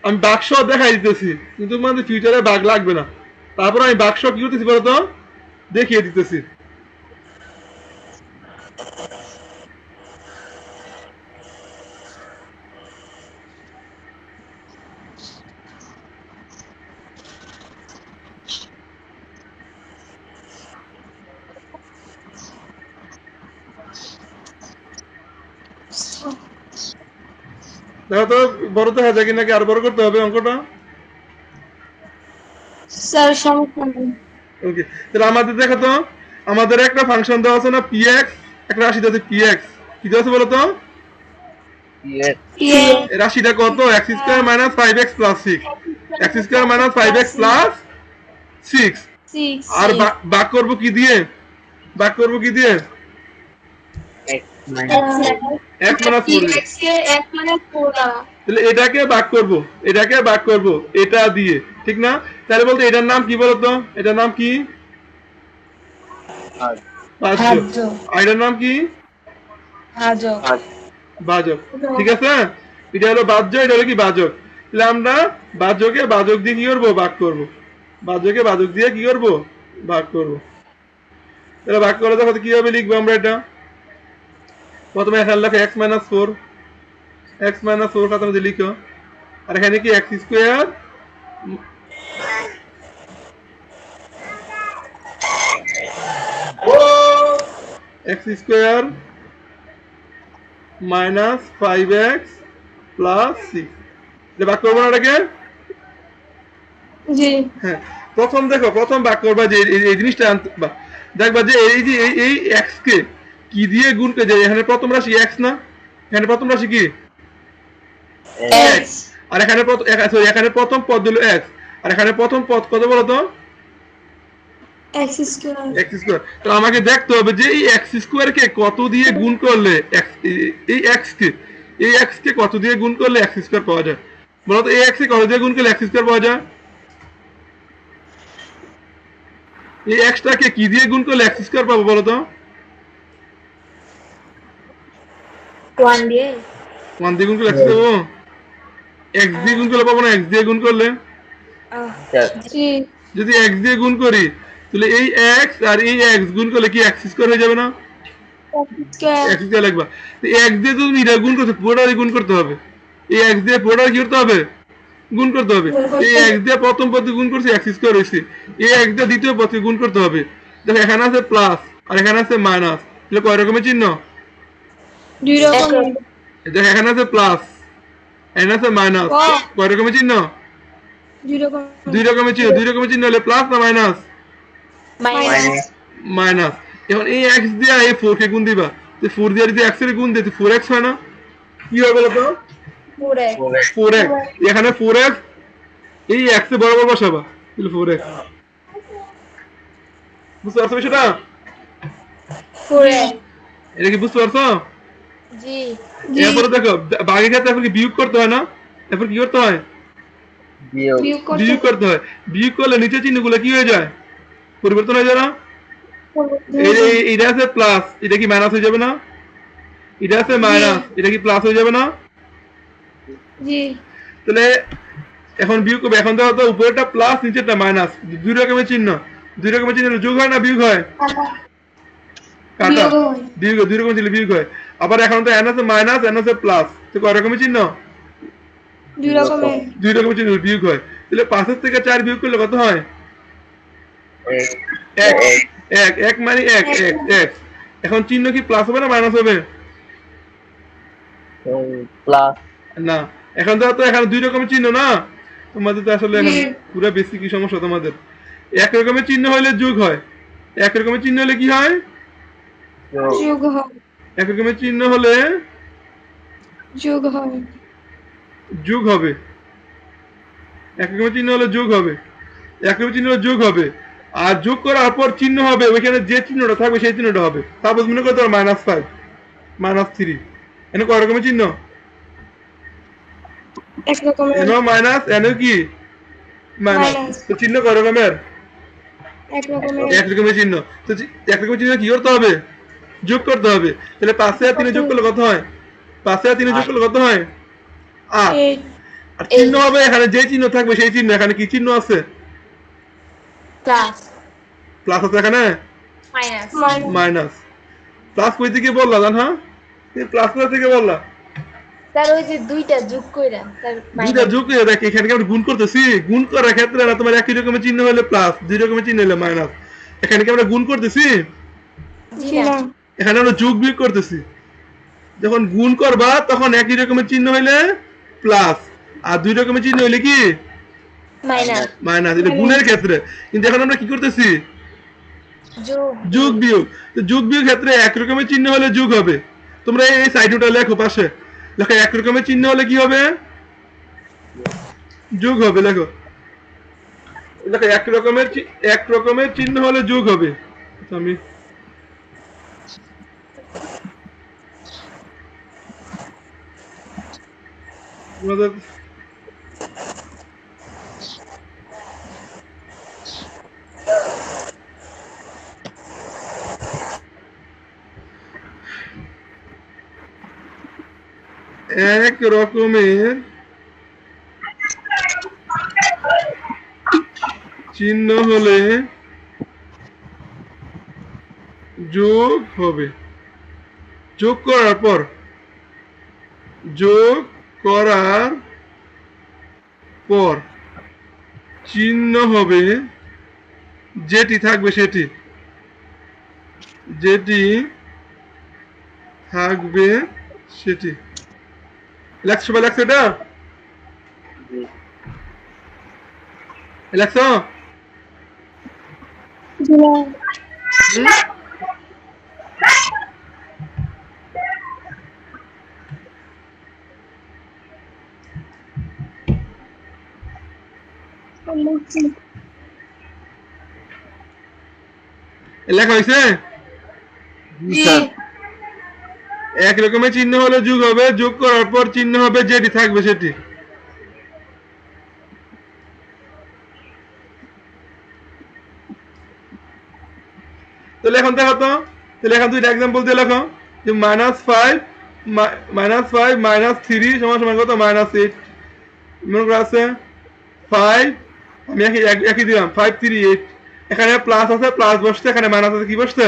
আমি বাক্স দেখাই দিতেছি, কিন্তু তোমাদের ফিউচারে ভাগ লাগবে না। তারপর আমি বাক্স কি করতেছি বলো তো? দেখিয়ে দিতেছি। দেখো তো বড় তো হয়ে যায় কি নাকি আর বড় করতে হবে অঙ্কটা? স্যার সমস্যা নেই। ওকে, তাহলে আমাদের দেখো তো, আমাদের একটা ফাংশন দেওয়া আছে না px, একটা রাশি দেওয়া আছে px, কি দেওয়া আছে বলো তো? Yes. এই রাশিটা কত? x square minus 5x plus 6, x square minus 5x plus 6। 6 আর ভাগ করব কি দিয়ে? ভাগ করব কি দিয়ে? X minus x মাইনাস 4 দিয়ে। x কে x মানে 4 দ্বারা। তাহলে এটাকে ভাগ করব, এটাকে ভাগ করব এটা দিয়ে, ঠিক না? তাহলে বলতে এটার নাম কি বলো তো? এটার নাম কি? আর ভাজ্য। ভাজ্য। আর এটার নাম কি? ভাজক। আর ভাজক। ঠিক আছে, এটা হলো ভাজ্য, এটা হলো কি ভাজক। তাহলে আমরা ভাজ্যকে ভাজক দিয়ে কি করবো? ভাগ করব। ভাজ্যকে ভাজক দিয়ে কি করব? ভাগ করব। তাহলে ভাগ করে দেখো তো কিভাবে লিখবো আমরা এটা। প্রথমে এখানে লেখো x মাইনাস 4, x মাইনাস 4 খাতার মধ্যে লিখো। আর এখানে কি x square x square minus 5x plus 6, এটা ভাগ করবো না এটাকে? জি হ্যাঁ, প্রথম দেখো, প্রথম ভাগ করবা যে এই জিনিসটা দেখবা যে এই যে এই x কে কি দিয়ে গুণ করে যায়। এখানে প্রথম রাশি x না, এখানে প্রথম রাশি কি? x আর এখানে sorry, এখানে প্রথম পদ হলো x, আর এখানে প্রথম পদ কত বলো তো? x square. x square. তো আমাকে দেখতে হবে যে এই x স্কয়ার কে কত দিয়ে গুণ করলে এই x কে কত দিয়ে গুণ করলে x স্কয়ার পাওয়া যায়। বলো তো এই x কে কত দিয়ে গুণ করলে x স্কয়ার পাওয়া যায়? এই x টাকে কি দিয়ে গুণ করলে x স্কয়ার পাবো বলো তো? 1 দিয়ে 1 দিয়ে গুণ করলে x পাবো? x দিয়ে গুণ করলে পাবো না, x দিয়ে গুণ করলে? জি যদি x দিয়ে গুণ করি তাহলে এই x আর এই x গুণ করলে কি x স্কয়ার হয়ে যাবে না? স্কয়ার। x স্কয়ার লিখবা। তো x দিয়ে তুমি এটা গুণ করতে, পুরোটাই গুণ করতে হবে। এই x দিয়ে পুরোটা কি করতে হবে? গুণ করতে হবে। এই x দিয়ে প্রথম পদে গুণ করছি x স্কয়ার হইছে, এই x দিয়ে দ্বিতীয় পদে গুণ করতে হবে। দেখো এখানে আছে প্লাস আর এখানে আছে মাইনাস, তাহলে কয় রকমের চিহ্ন? দুই রকমের। দেখো এখানে আছে প্লাস, এখানে আছে মাইনাস, কয় রকমের চিহ্ন? দুই রকমের। দুই রকমের চিহ্ন। দুই রকমের চিহ্ন হলে প্লাস না মাইনাস? মাইনাস। মাইনাস। এখন এই x দিয়ে এই 4 কে গুণ দিবা, তো 4 দিয়ে যদি x এর গুণ দিতে 4x হয় না? কি হবে বলো তো? 4x 4x। এখানে 4x এই x এ বরাবর বসাবা, তাহলে 4x। বুঝতে পারছো বিষয়টা? 4x এটা কি বুঝতে পারছো? জি এরপরে দেখো ভাগের ক্ষেত্রে এখন কি বিয়োগ করতে হয় না? এরপর কি করতে হয়? বিয়োগ বিয়োগ বিয়োগ করতে হয়। বিয়োগ করলে নিচের চিহ্নগুলো কি হয়ে যায়? পরিবর্তন হয়ে যায় না? এটা আছে প্লাস, এটা কি মাইনাস হয়ে যাবে না? এটা আছে মাইনাস, এটা কি প্লাস হয়ে যাবে না? জি তাহলে এখন বিয়োগ করবে। এখন দেখো তো উপরেরটা প্লাস নিচেরটা মাইনাস, দুই রকমের চিহ্ন। দুই রকমের চিহ্ন যোগ হয় না বিয়োগ হয়? কাটা। বিয়োগ হয়। বিয়োগ, দুই রকমের চিহ্ন বিয়োগ হয়। আবার এখন তো এন আছে মাইনাস, এন আছে প্লাস, তো কয় রকমের চিহ্ন? দুই রকমের। দুই রকমের চিহ্ন বিয়োগ হয়। তাহলে 5 থেকে 4 বিয়োগ করলে কত হয়? এক। এক, এক মানে এক, এক, এক। এখন চিহ্ন কি প্লাস হবে না মাইনাস হবে? প্লাস না, এখন তো এখানে দুই রকমের চিহ্ন না, তোমাদের তো আসলে এখন পুরো বেশি কি সমস্যা তোমাদের। এক রকমের চিহ্ন হলে যোগ হয়, এক রকমের চিহ্ন হলে কি হয়? যোগ হয়। এক রকমের চিহ্ন হলে যোগ হয়। যোগ হবে। এক রকমের চিহ্ন হলে যোগ হবে, এক রকমের চিহ্ন হলে যোগ হবে। আর যোগ করার পর চিহ্ন হবে, ওইখানে যে চিহ্নটা থাকবে সেই চিহ্নটা হবে। সাপোজ মনে করতে পারো -5 -3, এনে কয় রকমের চিহ্ন? এক রকমের। এনো মাইনাস, এনো কি মাইনাস, তো চিহ্ন কয় রকমের? এক রকমের। এক রকমের চিহ্ন। তো এক রকমের চিহ্ন কি করতে হবে? যোগ করতে হবে। তাহলে 5 আর 3 যোগ করলে কত হয়? 5 আর 3 যোগ করলে কত হয়? 8। আর চিহ্ন হবে এখানে যে চিহ্ন থাকবে সেই চিহ্ন। এখানে কি চিহ্ন আছে? প্লাস প্লাস আছে এখানে? Minus minus. প্লাস কই থেকে বললা জান? হ্যাঁ, এই প্লাস কই থেকে বললা? তার ওই যে দুইটা যোগ কইরা তার দুইটা যোগ করে দেখ, এখানে কি আমরা গুণ করতেছি? গুণ করার ক্ষেত্রে না তোমার একই রকমের চিহ্ন হলে প্লাস, দুই রকমের চিহ্ন হলে মাইনাস। এখানে কি আমরা গুণ করতেছি? জি না। এখানে আমরা যোগ বিয়োগ করতেছি। যখন গুণ করবা তখন একই রকমের চিহ্ন হইলে প্লাস, আর দুই রকমের চিহ্ন হইলে কি মাইনাস। মাইনাস, এটা গুণের ক্ষেত্রে। কিন্তু এখন আমরা কি করতেছি যোগ। যোগ বিয়োগ। তো যোগ বিয়োগ ক্ষেত্রে এক রকমের চিহ্ন হলে যোগ হবে। তোমরা এই সাইডটা লেখো পাশে, লেখো এক রকমের চিহ্ন হলে কি হবে যোগ হবে। লেখো লেখো এক রকমের চিহ্ন হলে যোগ হবে। আচ্ছা, আমি তোমাদের এক রকমের চিহ্ন হলে যোগ হবে। যোগ করার পর চিহ্ন হবে যেটি থাকবে সেটি, লেখছো বা লেখছো এটা লেখছো? লেখা হয়েছে? এক রকমের চিহ্ন হলে যোগ হবে, যোগ করার পর চিহ্ন হবে যেটি থাকবে সেটি। তাহলে এখন দেখো তো, তাহলে এখন দুইটা এক্সাম্পল দিয়ে লেখো যে -5 -3 সমান সমান কত -8। মনে করা আছে 5, আমি একই দিলাম 5 3 8, এখানে প্লাস আছে প্লাস বসছে, এখানে মাইনাস আছে কি বসছে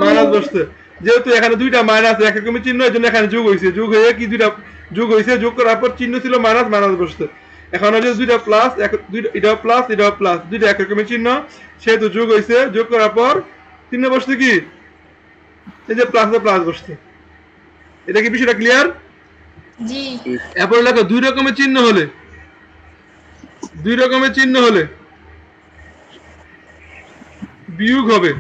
মাইনাস বসছে। যেহেতু এখানে দুইটা মাইনাস এক রকমের চিহ্ন, এই জন্য এখানে যোগ হয়েছে, যোগ হয়ে কি দুইটা যোগ হয়েছে, যোগ করার পর চিহ্ন ছিল মাইনাস, মাইনাস বসছে। এখন হচ্ছে দুইটা প্লাস, এটাও প্লাস এটাও প্লাস, দুইটা এক রকমের চিহ্ন, সেহেতু যোগ হয়েছে, যোগ করার পর চিহ্ন বসছে কি এই যে প্লাস প্লাস বসছে। এটা কি বিষয়টা ক্লিয়ার? জি। এরপর লেখো দুই রকমের চিহ্ন হলে বিয়োগ হবে।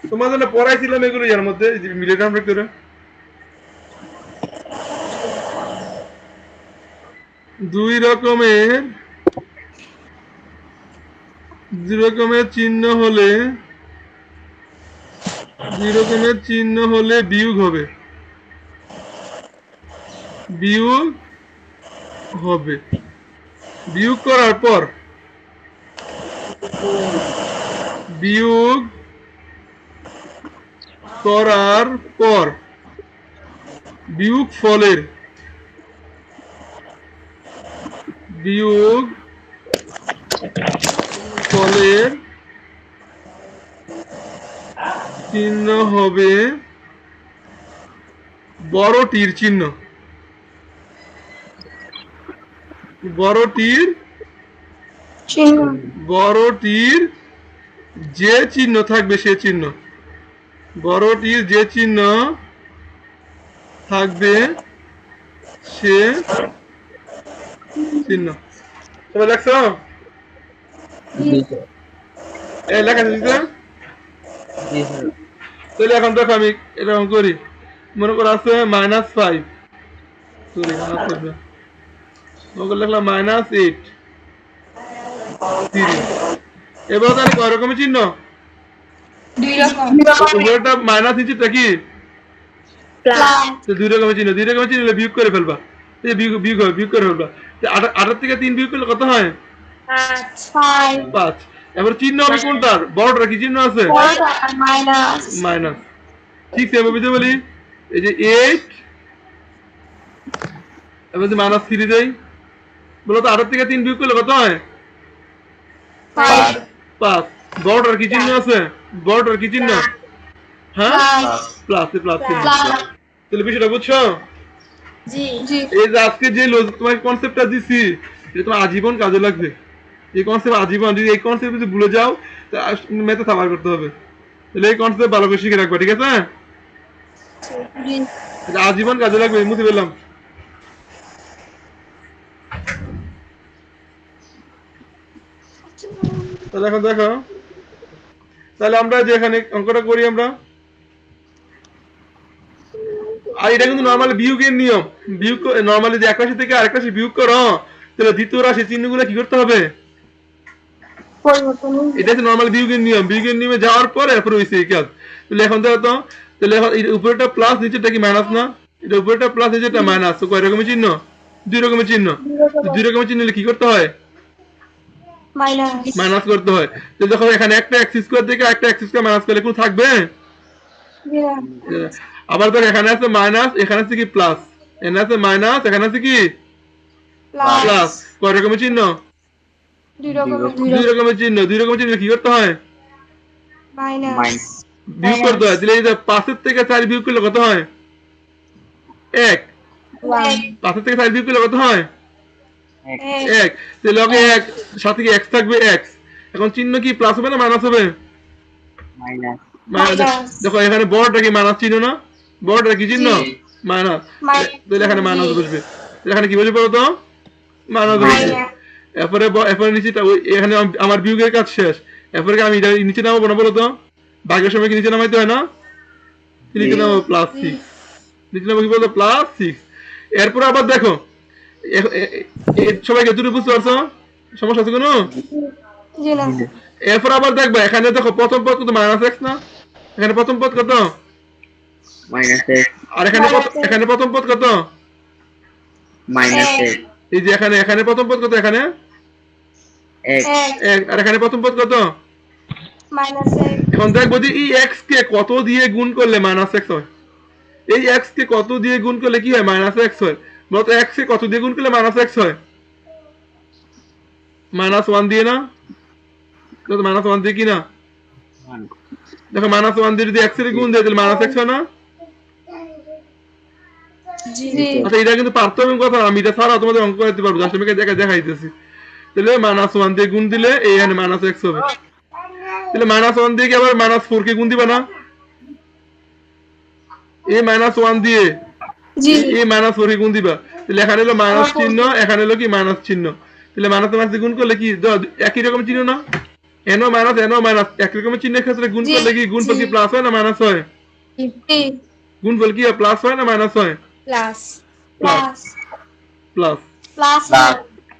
তোমাদের না পড়াইছিলাম এগুলো, এর মধ্যে মিলেটাম করে দুই রকমের চিহ্ন হলে বিয়োগ হবে। বিয়োগ করার পর বিয়োগ ফলের চিহ্ন হবে বড়টির চিহ্ন। বড়টির যে চিহ্ন থাকবে সে চিহ্ন, বড়টির যে চিহ্ন থাকবে সে চিহ্ন। সবাই দেখছো? লেখা দিচ্ছে? তাহলে এখন দেখো আমি এরকম করি, মনে করো আছে -5, সরি লিখলাম -8 3। এবার তাহলে কয় রকমের চিহ্ন? উপরেরটা মাইনাস, নিচেরটা কি দুই রকমের চিহ্ন। দুই রকমের চিহ্ন বিয়োগ করে ফেলবা, বিয়োগ করে ফেলবা। 8 থেকে 3 বিয়োগ করলে কত হয় 5। এবার চিহ্ন হবে কোনটার? বড়টা কি চিহ্ন আছে মাইনাস। ঠিক সেভাবে বুঝতে বলি, এই যে 8 এবার যে -3 দেই, বলো তো 8 থেকে 3 বিয়োগ করলে কত হয় 5। বড়টার কি চিহ্ন আছে? বড়টার কি চিহ্ন? হ্যাঁ প্লাস প্লাস। তাহলে বিষয়টা বুঝছো? এই যে আজকে যে তোমাকে কনসেপ্টটা দিছি, এটা তোমার আজীবন কাজে লাগবে। এই কনসেপ্ট আজীবন, যদি এই কনসেপ্ট যদি ভুলে যাও ম্যাথে সাফার করতে হবে। তাহলে এই কনসেপ্ট ভালো করে শিখে রাখবা, ঠিক আছে? জি এটা আজীবন কাজে লাগবে, মুছে ফেললাম। তাহলে এখন দেখো, তাহলে আমরা যে এখানে অঙ্কটা করি আমরা, আর এটা কিন্তু নর্মালি বিয়োগের নিয়ম। বিয়োগ নর্মালি যে এক রাশি থেকে আরেক রাশি বিয়োগ করো, তাহলে দ্বিতীয় রাশি চিহ্নগুলো কি করতে হবে? পরিবর্তন এটা হচ্ছে নর্মাল বিয়োগের নিয়ম। বিয়োগের নিয়মে যাওয়ার পরে এরপরে হয়েছে এই কাজ। তাহলে এখন দেখো তো, তাহলে এখন এর উপরেটা প্লাস নিচেরটা কি মাইনাস না? এটা উপরেটা প্লাস নিচেরটা মাইনাস, তো কয় রকমের চিহ্ন? দুই রকমের চিহ্ন। তো দুই রকমের চিহ্ন হলে কি করতে হয়? মাইনাস মাইনাস করতে হয়। তো দেখো এখানে একটা এক্স স্কোয়ার থেকে একটা এক্স স্কোয়ার মাইনাস করলে কোনো থাকবে? জি না আবার দেখো এখানে আছে মাইনাস, এখানে আছে কি প্লাস, এখানে আছে মাইনাস, এখানে আছে কি প্লাস প্লাস। কয় রকমের চিহ্ন? দুই রকমের দুই রকমের চিহ্ন। দুই রকমের চিহ্ন কি করতে হয়? মাইনাস মাইনাস বিয়োগ করতে হয়। তাহলে এই যে 5 থেকে 4 বিয়োগ করলে কত হয়? 1। 5 থেকে 4 বিয়োগ করলে কত হয়? 1। তাহলে লগে 1 সাথে কি x থাকবে? x। এখন চিহ্ন কি প্লাস হবে না মাইনাস হবে? Minus minus. দেখো এখানে বড়টা কি মাইনাস চিহ্ন না? বড়টা কি চিহ্ন? মাইনাস। তাহলে এখানে মাইনাস বসবে। তাহলে এখানে কি বসবে বলো তো? মাইনাস বসবে। এরপরে নিচেটা এখানে আমার বিয়োগের কাজ শেষ। এরপরে আমি এটা নিচে নামাবো না বলো তো? ভাগের সময় কি নিচে নামাইতে হয় না? নিচে নামাবো +6। নিচে নামাবো কি বলতো? +6। এরপরে আবার দেখো, সবাইকে দুটো বুঝতে পারছো? সমস্যা আছে কোনো? জি না এরপর আবার দেখবা এখানে দেখো প্রথম পদ কত? -x না? এখানে প্রথম পদ কত? মাইনাস এক্স আর এখানে প্রথম পদ কত? মাইনাস এক্স এই যে এখানে প্রথম পদ কত? এখানে এক্স 1। আর এখানে প্রথম পদ কত? মাইনাস এখন দেখবো যে এই x কে কত দিয়ে গুণ করলে -x হয়। এই x কে কত দিয়ে গুণ করলে কি হয়? -x হয়। বলতো x কে কত দিয়ে গুণ করলে -x হয়? -1 দিয়ে না? দেখো -1 দিয়ে কি না? দেখো -1 দিয়ে যদি x এর গুণ দেয় তাহলে -x হয় না? জি আচ্ছা এটা কিন্তু পার্থক্য কথা, আমি এটা ছাড়া তোমাদের অঙ্ক করতে পারবো, জাস্ট আমি দেখাইতেছি। তাহলে -1 দিয়ে গুণ দিলে এখানে -x হবে। তাহলে -1 দিয়ে কি আবার -4 কে গুণ দিবা না? এই -1 দিয়ে জি এই -4 কে গুণ দিবা। তাহলে এখানে হলো মাইনাস চিহ্ন, এখানে হলো কি মাইনাস চিহ্ন। তাহলে মাইনাস দিয়ে গুণ করলে কি একই রকম চিহ্ন না? এনও মাইনাস একই রকমের চিহ্নের ক্ষেত্রে গুণ করলে কি গুণফল কি প্লাস হয় না মাইনাস হয়? জি গুণফল কি প্লাস হয় না মাইনাস হয়? Plus plus plus plus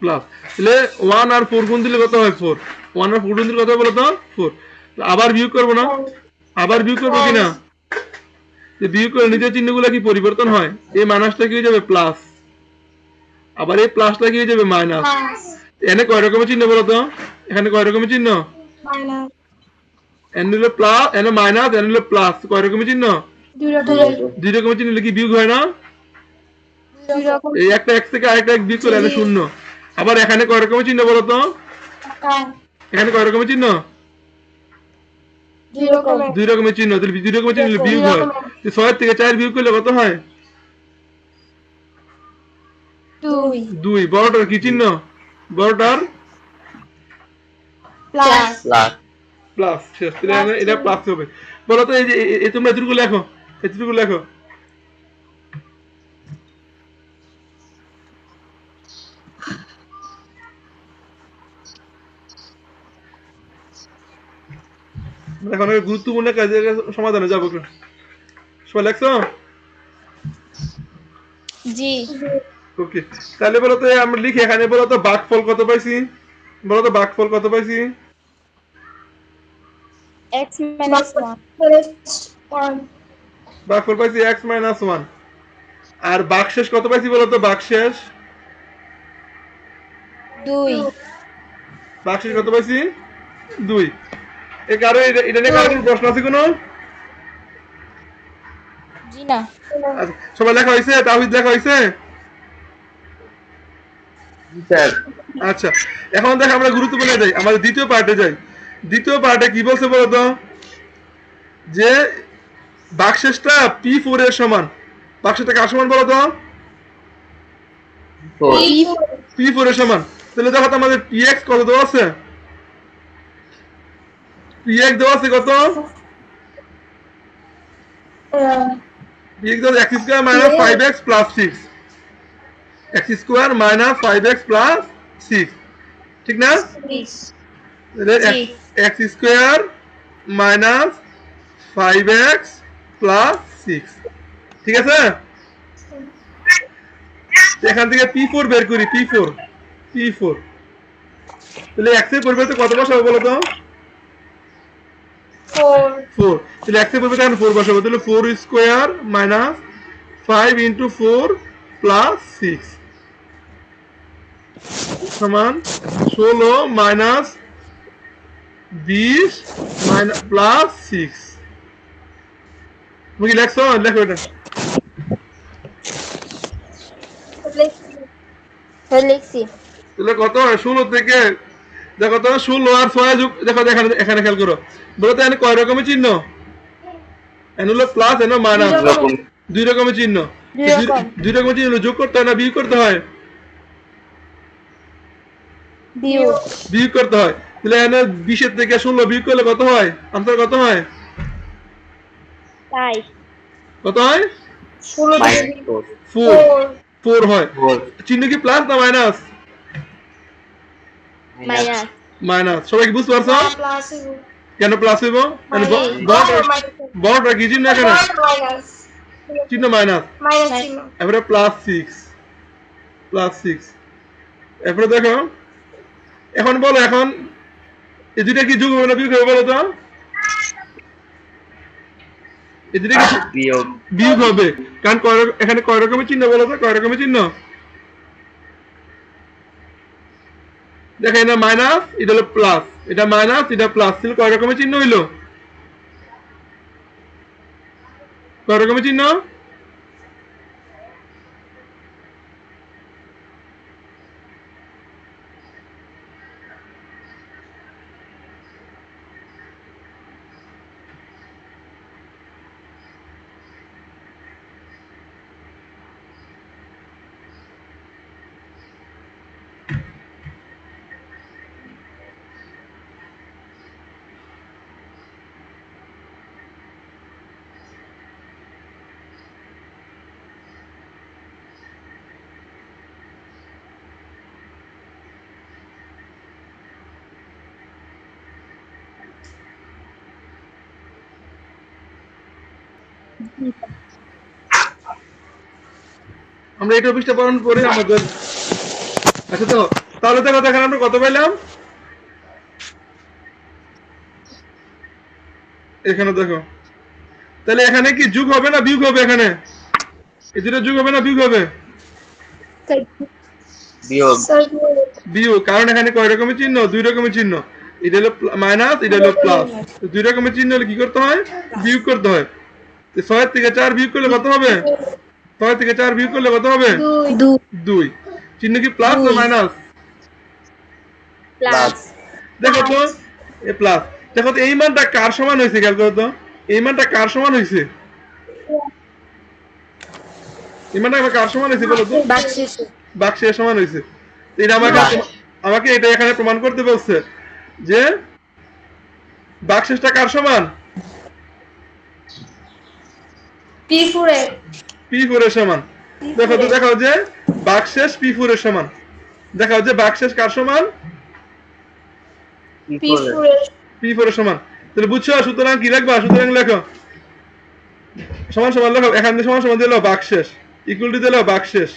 plus. তাহলে 1 আর 4 গুণ দিলে কত হয়? 4। 1 আর 4 গুণ দিলে কত হয় বলো তো? 4। আবার বিয়োগ করবো না? আবার বিয়োগ করবো কিনা? যে বিয়োগ করে নিজের চিহ্নগুলো কি পরিবর্তন হয়? এই মাইনাসটা কি হয়ে যাবে প্লাস, আবার এই প্লাসটা কি হয়ে যাবে মাইনাস। এখানে কয় রকমের চিহ্ন বলো তো? এখানে কয় রকমের চিহ্ন? মাইনাস এন হলো প্লাস, এন মাইনাস, এন হলো প্লাস। কয় রকমের চিহ্ন? দুই রকমের দুই রকমের চিহ্ন হলে কি বিয়োগ হয় না? দুই রকম এই একটা x থেকে আরেকটা x বিয়োগ করলে এখানে 0। আবার এখানে কয় রকমের চিহ্ন বলো তো? এখানে কয় রকমের চিহ্ন? দুই রকমের দুই রকমের চিহ্ন। তাহলে দুই রকমের চিহ্ন হলে বিয়োগ হয়। 6 থেকে 4 বিয়োগ করলে কত হয়? দুই 2। বড়টার কি চিহ্ন? বড়টার প্লাস প্লাস প্লাস। শেষ। তাহলে এটা প্লাস হবে। বলো তো এই যে তোমরা এতটুকু লেখো, এতটুকু লেখো। এখন গুরুত্বপূর্ণ কাজের সমাধানে যাবো। সবাই লেখছো? জি ওকে। তাহলে বলো তো আমরা লিখি এখানে, বলো তো ভাগফল কত পাইছি? বলো তো ভাগফল কত পাইছি? x minus 1 ভাগফল পাইছি x - 1। আর ভাগশেষ কত পাইছি বলো তো? ভাগশেষ 2 ভাগশেষ কত পাইছি? 2। এই কারো এটা নিয়ে কারো কোনো প্রশ্ন আছে কোনো? জি না আচ্ছা, সবাই লেখা হয়েছে? তাওহীদ লেখা হয়েছে? স্যার আচ্ছা, এখন দেখ আমরা গুরুত্বপূর্ণ যাই, আমাদের দ্বিতীয় পার্টে যাই। দ্বিতীয় পার্টে কি বলছে বলতো? যে ভাগশেষটা P4 এর সমান। ভাগশেষটা কার সমান বলতো? P4 এর সমান। তাহলে দেখো তো আমাদের px কত দেওয়া আছে? px দেওয়া আছে কত? B equal x square minus 5x plus 6 x square minus 5x plus 6 ঠিক না G x square minus 5x plus 6 ঠিক আছে এখান থেকে P4 বের করি P4 তাহলে x এর পরিবর্তে কত বসাবো বলো তো 4 তাহলে x এর পরিবর্তে এখন 4 বসাবো তাহলে 4 স্কয়ার মাইনাস 5 ইনটু 4 প্লাস 6 সমান 16 মাইনাস 20 মাইনাস প্লাস 6 মুই লেখছো লেখো এটা লিখছি তাহলে কত হয় 16 থেকে দেখো তো 16 আর 6 যোগ দেখো এখানে খেয়াল করো বলো তো এখানে কয় রকমের চিহ্ন এখানে হলো প্লাস এখানে মাইনাস দুই রকমের চিহ্ন দুই রকমের চিহ্ন যোগ করতে হয় না বিয়োগ করতে হয় বিয়োগ করতে হয় তাহলে এখানে 20 এর থেকে 16 বিয়োগ করলে কত হয় আনসার কত হয় তাই কত হয় -4 4 হয় চিহ্ন কি প্লাস না মাইনাস মাইনাস মাইনাস সবাই কি বুঝতে পারছো কেন প্লাস হইব বড়টা কি চিহ্ন এখানে চিহ্ন মাইনাস এবারে প্লাস 6 এরপরে দেখো এখন বলো এখন এই দুইটা কি যোগ হবে না বিয়োগ হবে বলো তো এই দুইটা কি বিয়োগ হবে কারণ এখানে কয় রকমের চিহ্ন বলো তো কয় রকমের চিহ্ন দেখো এটা মাইনাস এটা হলো প্লাস এটা মাইনাস এটা প্লাস তাহলে কয় রকমের চিহ্ন হইলো কয় রকমের চিহ্ন আমরা এই টপিকটা পড়ানোর পরে আমাদের আচ্ছা তো তাহলে দেখো দেখেন আমরা কত পাইলাম এখানে দেখো তাহলে এখানে কি যোগ হবে না বিয়োগ হবে এখানে এই দুটো যোগ হবে না বিয়োগ হবে বিয়োগ কারণ এখানে কয় রকমের চিহ্ন দুই রকমের চিহ্ন এটা হলো মাইনাস এটা হলো প্লাস দুই রকমের চিহ্ন হলে কি করতে হয় বিয়োগ করতে হয় 6 থেকে 4 বিয়োগ করলে কত হবে 6 থেকে 4 বিয়োগ করলে কত হবে 2 চিহ্ন কি প্লাস না মাইনাস প্লাস দেখো তো এ প্লাস দেখো তো এই মানটা কার সমান হয়েছে খেয়াল করো তো এই মানটা কার সমান হয়েছে এই মানটা কার সমান হয়েছে বলো তো বাক্সের সমান হয়েছে এটা আমাকে এটা এখানে প্রমাণ করতে বলছে যে বাক্সেসটা কার সমান P4 এর সমান দেখো তো দেখাও যে বাক্সেস P4 এর সমান দেখাও যে বাক্সেস কার সমান P4 এর সমান তাহলে বুঝছো সুতরাং কি লিখবা সুতরাং লেখো সমান সমান লেখো এখানে সমান সমান দিলো বাক্সেস ইকুয়াল টু দিলো বাক্সেস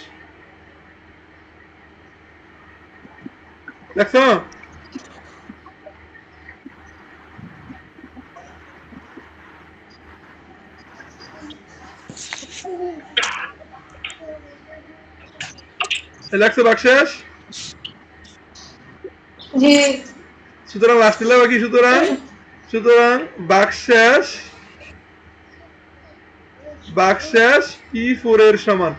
দেখছো লেখছো বাক্সেস জি সুতরাং লাস্টে লেখো কি সুতরাং বাক্সেস P4 এর সমান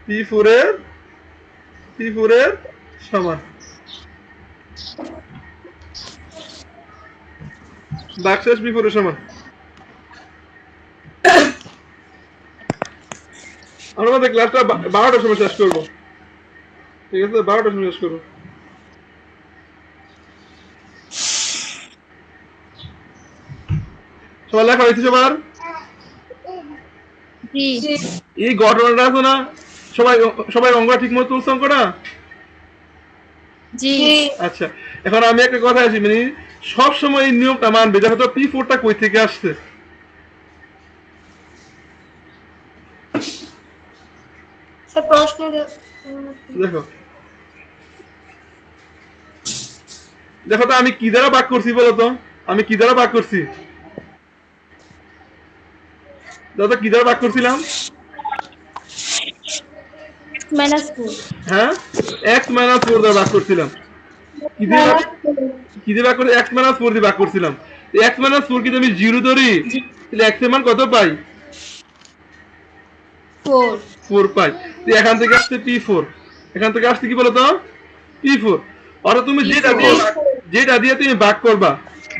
P4 এর সমান বাক্সেস P4 এর সমান আমরা আমাদের ক্লাসটা 12টার সময় শেষ করবো ঠিক আছে 12টার সময় শেষ করবো সবাই লেখা হয়েছে সবার জি জি এই ঘটনাটা আছে না, সবাই সবাই অঙ্কটা ঠিক মতো তুলছে অঙ্কটা? জি জি আচ্ছা, এখন আমি একটা কথা আছি, মানে সব সময় এই নিয়মটা মানবে। দেখো তো P4টা কই থেকে আসছে? স্যার প্রশ্ন দেখো দেখো তো আমি কি দ্বারা ভাগ করছি বলো তো? আমি কি দ্বারা ভাগ করছি? দাদা কি দ্বারা ভাগ করছিলাম? -4 হ্যাঁ, x - 4 দ্বারা ভাগ করছিলাম। কি দিয়ে কি দিয়ে ভাগ করে? x - 4 দিয়ে ভাগ করছিলাম। x - 4 কি আমি 0 ধরি, তাহলে x এর মান কত পাই? 4 4 পাই। তো এখান থেকে আসছে P4, এখান থেকে আসছে কি বলো তো? P4। অর্থাৎ তুমি যেটা দিয়ে তুমি ভাগ করবা,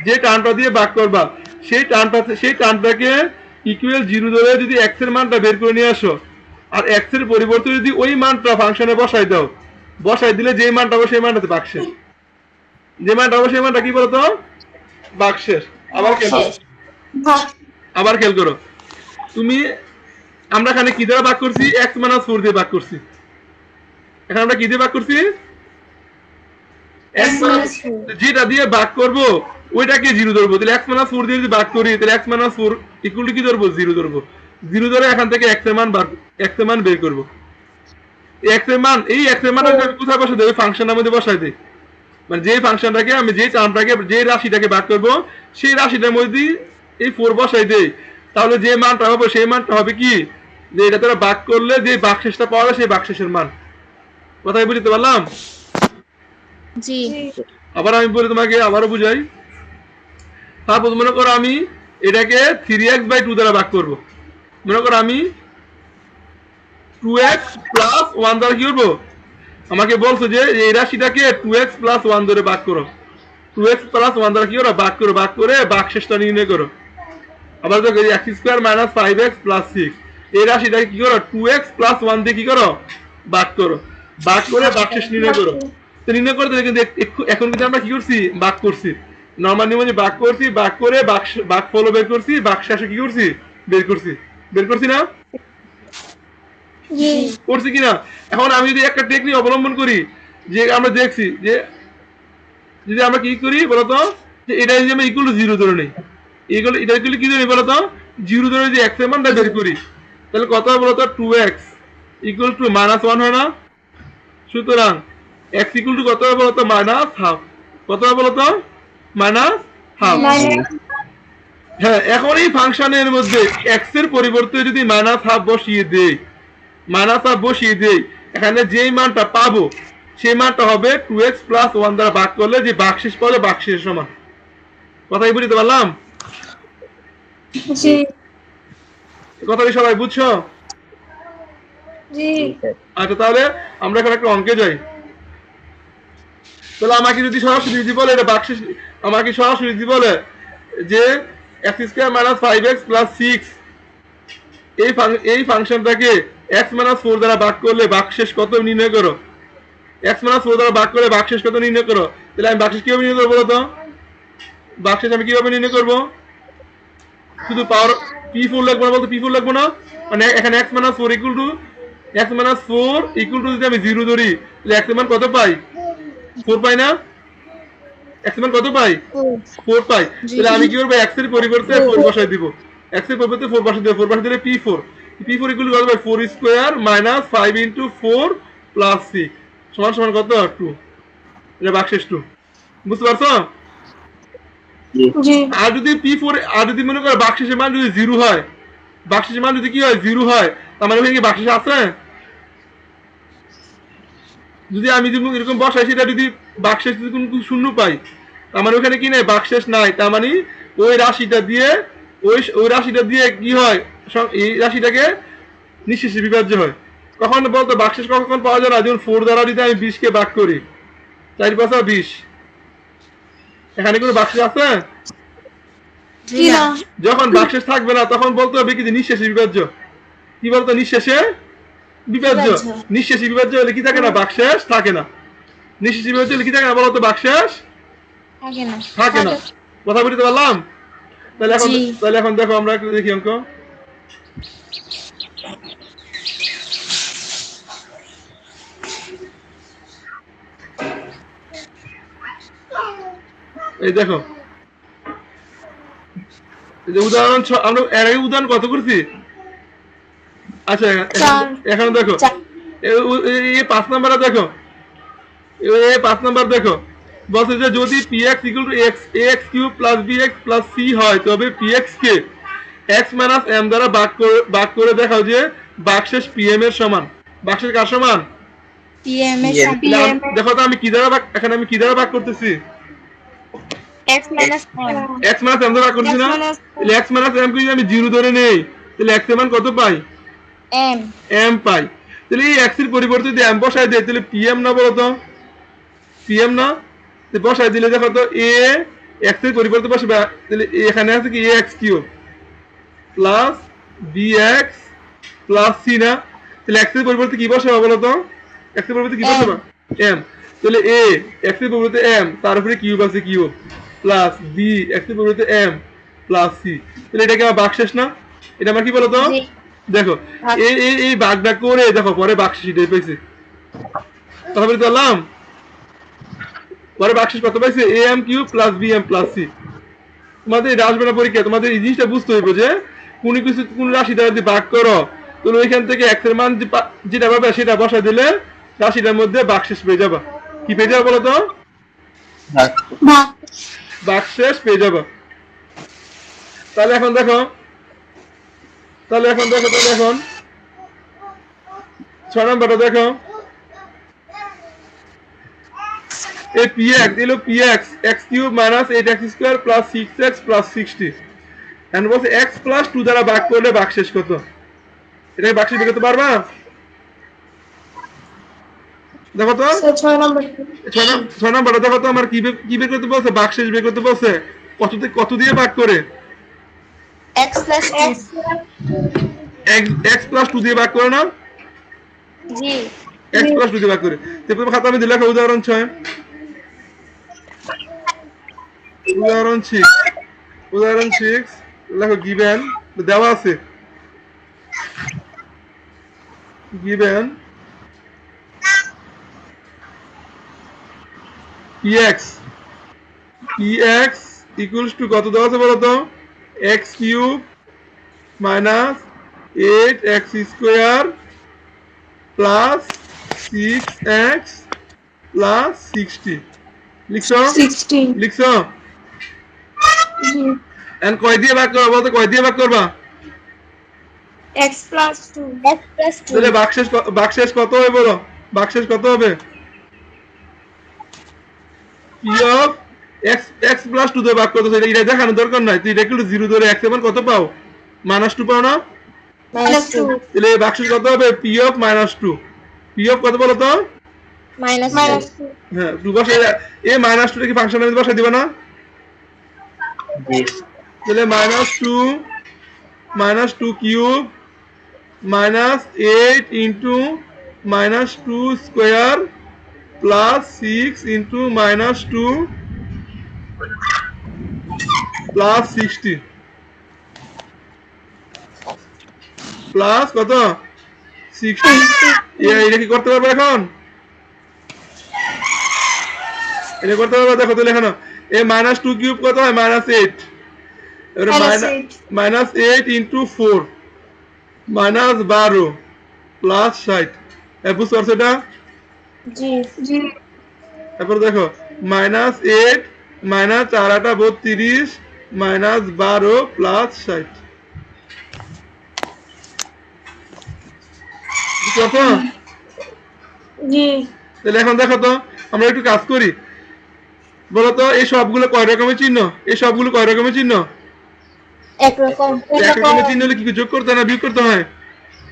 যে টার্মটা দিয়ে ভাগ করবা, সেই টার্মটাকে ইকুয়াল 0 ধরে যদি x এর মানটা বের করে নিয়ে আসো, আর x এর পরিবর্তে যদি ওই মানটা ফাংশনে বসাই দাও, বসাই দিলে যে মানটা হবে সেই মানটাতে ভাগশেষ। যে মানটা হবে সেই মানটা কি বলতো? ভাগশেষ। আবার খেয়াল করো, তুমি আমরা এখানে কি দ্বারা ভাগ করছি? x - 4 দিয়ে ভাগ করছি। এখানে আমরা কি দিয়ে ভাগ করছি? x যেটা দিয়ে ভাগ করবো ওইটাকে 0 ধরবো। তাহলে x - 4 দিয়ে যদি ভাগ করি, তাহলে x - 4 ইকুয়াল টু কি ধরবো? 0 ধরবো। 0 ধরে এখান থেকে x এর মান বের করবো। x এর মান, এই x এর মানটা আমি কোথায় বসাই দেব? ফাংশনের মধ্যে বসাই দিই। মানে যে ফাংশনটাকে আমি যে টার্মটাকে যে রাশিটাকে ভাগ করবো, সেই রাশিটার মধ্যে এই 4 বসাই দেই, তাহলে যে মানটা হবে সেই মানটা হবে কি, যে এটা তোরা ভাগ করলে যে ভাগশেষটা পাওয়া যায় সেই ভাগশেষের মান। কথাই বুঝতে পারলাম? জি আবার আমি বলি তোমাকে, আবারও বুঝাই। তারপর মনে করো আমি এটাকে 3x/2 দ্বারা ভাগ করব। মনে করো আমি 2x + 1 দ্বারা কি করবো? আমাকে বলছো যে এই রাশিটাকে 2x + 1 ধরে ভাগ করো। 2x + 1 দ্বারা কি করো? ভাগ করো, ভাগ করে ভাগশেষটা নির্ণয় করো। আবার দেখো x² - 5x + 6, এই রাশিটাকে কি করো? 2x + 1 দিয়ে কি করো? ভাগ করো, ভাগ করে ভাগশেষ নির্ণয় করো। তো নির্ণয় করতে কিন্তু এখন কিন্তু আমরা কি করছি? ভাগ করছি। নরমাল নিয়মে ভাগ করছি, ভাগ করে ভাগফল বের করছি, ভাগশেষে কি করছি? বের করছি। বের করছি না? জি করছি কিনা? এখন আমি যদি একটা টেকনিক অবলম্বন করি, যে আমরা দেখছি যে যদি আমরা কি করি বলতো, যে এটা যদি আমরা ইকুয়াল টু 0 ধরে নেই, এটা ইকুয়াল কি ধরে বলতো? 0 ধরে যদি x এর মানটা বের করি, তাহলে কত হবে বলতো? 2x ইকুয়াল টু -1 হয় না? সুতরাং x ইকুয়াল টু কত হবে বলতো? -1/2। কত হবে বলতো? -1/2। হ্যাঁ, এখন এই ফাংশনের মধ্যে x এর পরিবর্তে যদি -1/2 বসিয়ে দেই, -1/2 বসিয়ে দেই, এখানে যেই মানটা পাবো সেই মানটা হবে 2x + 1 দ্বারা ভাগ করলে যে ভাগশেষ পাবে ভাগশেষের সমান। কথাই বুঝতে পারলাম? জি কথাটি সবাই বুঝছো? জি আচ্ছা, তাহলে আমরা এখন একটা অঙ্কে যাই। তাহলে আমাকে যদি সরাসরি যদি বলে এটা ভাগশেষ, আমাকে সরাসরি যদি বলে যে x² - 5x + 6 এই ফাংশনটাকে x - 4 দ্বারা ভাগ করলে ভাগশেষ কত নির্ণয় করো। x - 4 দ্বারা ভাগ করে ভাগশেষ কত নির্ণয় করো। তাহলে আমি ভাগশেষ কিভাবে নির্ণয় করবো বলতো? ভাগশেষ আমি কিভাবে নির্ণয় করবো? শুধু পাওয়ার P4 লিখবো না বলতো? P4 লিখবো না, মানে এখানে x - 4 ইকুয়াল টু যদি আমি 0 ধরি, তাহলে x এর মান কত পাই? 4 পাই না? x এর মান কত পাই? 4 পাই। তাহলে আমি কি করবো? x এর পরিবর্তে 4 বসাই দিব। x এর পরিবর্তে 4 বসাই দিব। 4 বসাই দিলে P4 ইকুয়াল কত পাই? 4² - 5 × 4 + 6 সমান কত? 2। এটা ভাগশেষ 2। বুঝতে পারছো? জি আর যদি P4, আর যদি মনে করো ভাগশেষের মান যদি 0 হয়, ভাগশেষের মান যদি কি হয়? 0 হয়, তার মানে ওখানে কি ভাগশেষ আছে? যদি আমি যদি এরকম বসাই, সেটা যদি ভাগশেষ যদি কোনো 0 পাই, তার মানে ওখানে কি নাই? ভাগশেষ নাই। তার মানে ওই রাশিটা দিয়ে কি হয়? এই রাশিটাকে নিঃশেষে বিভাজ্য হয়। কখন বলতো ভাগশেষ কখন পাওয়া যায় না? যখন 4 দ্বারা যদি আমি 20 কে ভাগ করি, 4 × 5 = 20। এখানে কোনো ভাগশেষ আছে? জি না যখন ভাগশেষ থাকবে না, তখন বলতে হবে কি যে নিঃশেষে বিভাজ্য। কি বলতো? নিঃশেষে বিভাজ্য। নিঃশেষে বিভাজ্য হলে কি থাকে না? ভাগশেষ থাকে না। নিঃশেষে বিভাজ্য হলে কি থাকে না বলতো? ভাগশেষ থাকে না। কথা বুঝতে পারলাম? তাহলে এখন দেখো আমরা একটু দেখি অঙ্ক। এই দেখো, এই যে উদাহরণ আমরা এর আগে উদাহরণ কত করছি? আচ্ছা এখন দেখো চার। এই 5 নাম্বারটা দেখো, এই 5 নাম্বার দেখো, বলছে যে যদি px equal to x ax cube plus bx plus c হয় তবে px কে x মাইনাস m দ্বারা ভাগ করে দেখাও যে ভাগশেষ pm এর সমান। ভাগশেষ কার সমান? PM এর PM সমান দেখো তো আমি কি দ্বারা ভাগ, এখানে আমি কি দ্বারা ভাগ করতেছি? x minus m x minus m দ্বারা ভাগ করতেছি না? তাহলে x মাইনাস m কে যদি আমি 0 ধরে নেই তাহলে x এর মান কত পাই? m m পাই। তাহলে এই x এর পরিবর্তে যদি m বসাই দেই তাহলে pm না বলো তো? pm না? তো বসাই দিলে দেখো তো a x এর পরিবর্তে বসাবে, তাহলে এখানে আছে কি ax cube plus bx plus c না? তাহলে x এর পরিবর্তে কি বসাবো বলো তো? x এর পরিবর্তে কি বসাবো? m। তাহলে a x এর পরিবর্তে m, তার উপরে কিউব আছে কিউব প্লাস b x এর পরিবর্তে m প্লাস c। তাহলে এটা কি আমার ভাগশেষ না? এটা আমার কি বলো তো? জি। দেখো এই এই এই ভাগটা করে দেখো পরে ভাগশেষ এটাই পাইছে। কথা বলতে পারলাম? পরে ভাগশেষ কত পাইছে? am cube plus bm plus c। তোমাদের এটা আসবে না পরীক্ষা, তোমাদের এই জিনিসটা বুঝতে হইব যে কোন কিছু কোন রাশি দ্বারা যদি ভাগ করো তাহলে ওইখান থেকে x এর মান যেটা পাবে সেটা বসা দিলে রাশিটার মধ্যে ভাগশেষ পেয়ে যাবা। কি পেয়ে যাবা বলো তো? ভাগশেষ পেয়ে যাবা। তাহলে এখন দেখো, তাহলে এখন 6 নম্বরটা দেখো, এই px দিলো px x cube minus 8x square plus 6x plus 60 and বলছে x প্লাস 2 দ্বারা ভাগ করলে ভাগশেষ কত? এটাকে ভাগশেষ বের করতে পারবা? দেখো তো 6 নম্বর 6 নম্বরটা দেখো তো আমার কি বের করতে বলছে? ভাগশেষ বের করতে বলছে। কত দিয়ে ভাগ করে? x plus x x plus 2 দিয়ে ভাগ করে না? জি x প্লাস 2 দিয়ে ভাগ করে। তারপর খাতা আমি দিলাম উদাহরণ 6, উদাহরণ 6 লেখো গিভেন দেওয়া আছে, গিভেন px ইকুয়ালস টু কত দেওয়া আছে বলো তো? x cube minus 8x square plus 6x plus 60 লিখছো? 16 লিখছো? জি এন্ড কয় দিয়ে ভাগ করবা বলতো? কয় দিয়ে ভাগ করবা? x plus 2 x plus 2 তাহলে ভাগশেষ কত হবে বলো? ভাগশেষ কত হবে? p অফ x প্লাস 2 দিয়ে ভাগ করতেছে, এটা দেখানোর দরকার নাই। তুই এটা একটু 0 ধরে x এর মান কত পাও? -2 পাও না? minus 2 তাহলে ভাগশেষ কত হবে? p of -2। p অফ কত বলো তো? minus 2 হ্যাঁ 2 বসে এই -2 টা কি ফাংশনের মধ্যে বসাই দিবা না? জি তাহলে -2 cube -8 into -2 square plus 6 into -2 plus 60 plus কত? 60। এটা কি করতে পারবে এখন? এটা করতে পারবে? দেখো তাহলে এখানে এই -2 কিউব কত হয়? -8। এবারে -8 ইনটু 4 -12 প্লাস 60। বুঝতে পারছো এটা? জি জি তারপর দেখো -8 -4 8 32 -12 প্লাস 60। বুঝতে পারছো? জি তাহলে এখন দেখো তো আমরা একটু কাজ করি, বলো তো এই সবগুলো কয় রকমের চিহ্ন? এই সবগুলো কয় রকমের চিহ্ন? এক রকম এক রকমের চিহ্ন হলে কি যোগ করতে হয় না বিয়োগ করতে হয়?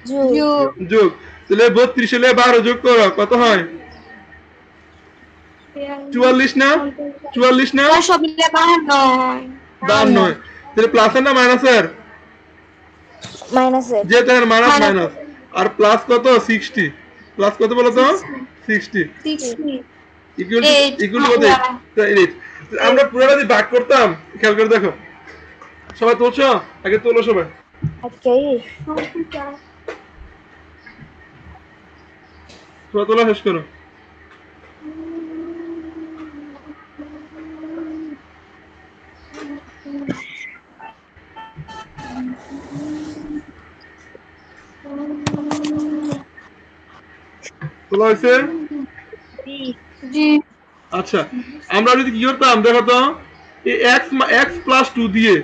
যোগ যোগ। তাহলে 32 হলে 12 যোগ করো, কত হয়? 44 না? 44 না? সব মিলে 52 হয়। তাহলে প্লাসের না মাইনাসের? minus যে তার মাইনাস আর প্লাস কত? 60। প্লাস কত বলো তো? 60 60 ইকুয়াল Eight. টু কত? 8। আমরা পুরোটা যদি ভাগ করতাম, খেয়াল করে দেখো, সবাই তুলছো? আগে তোলো সবাই, okay সবাই তোলা শেষ করো। তোলা হয়েছে? জি আচ্ছা, আমরা যদি কি করতাম দেখো তো, এই x প্লাস 2 দিয়ে,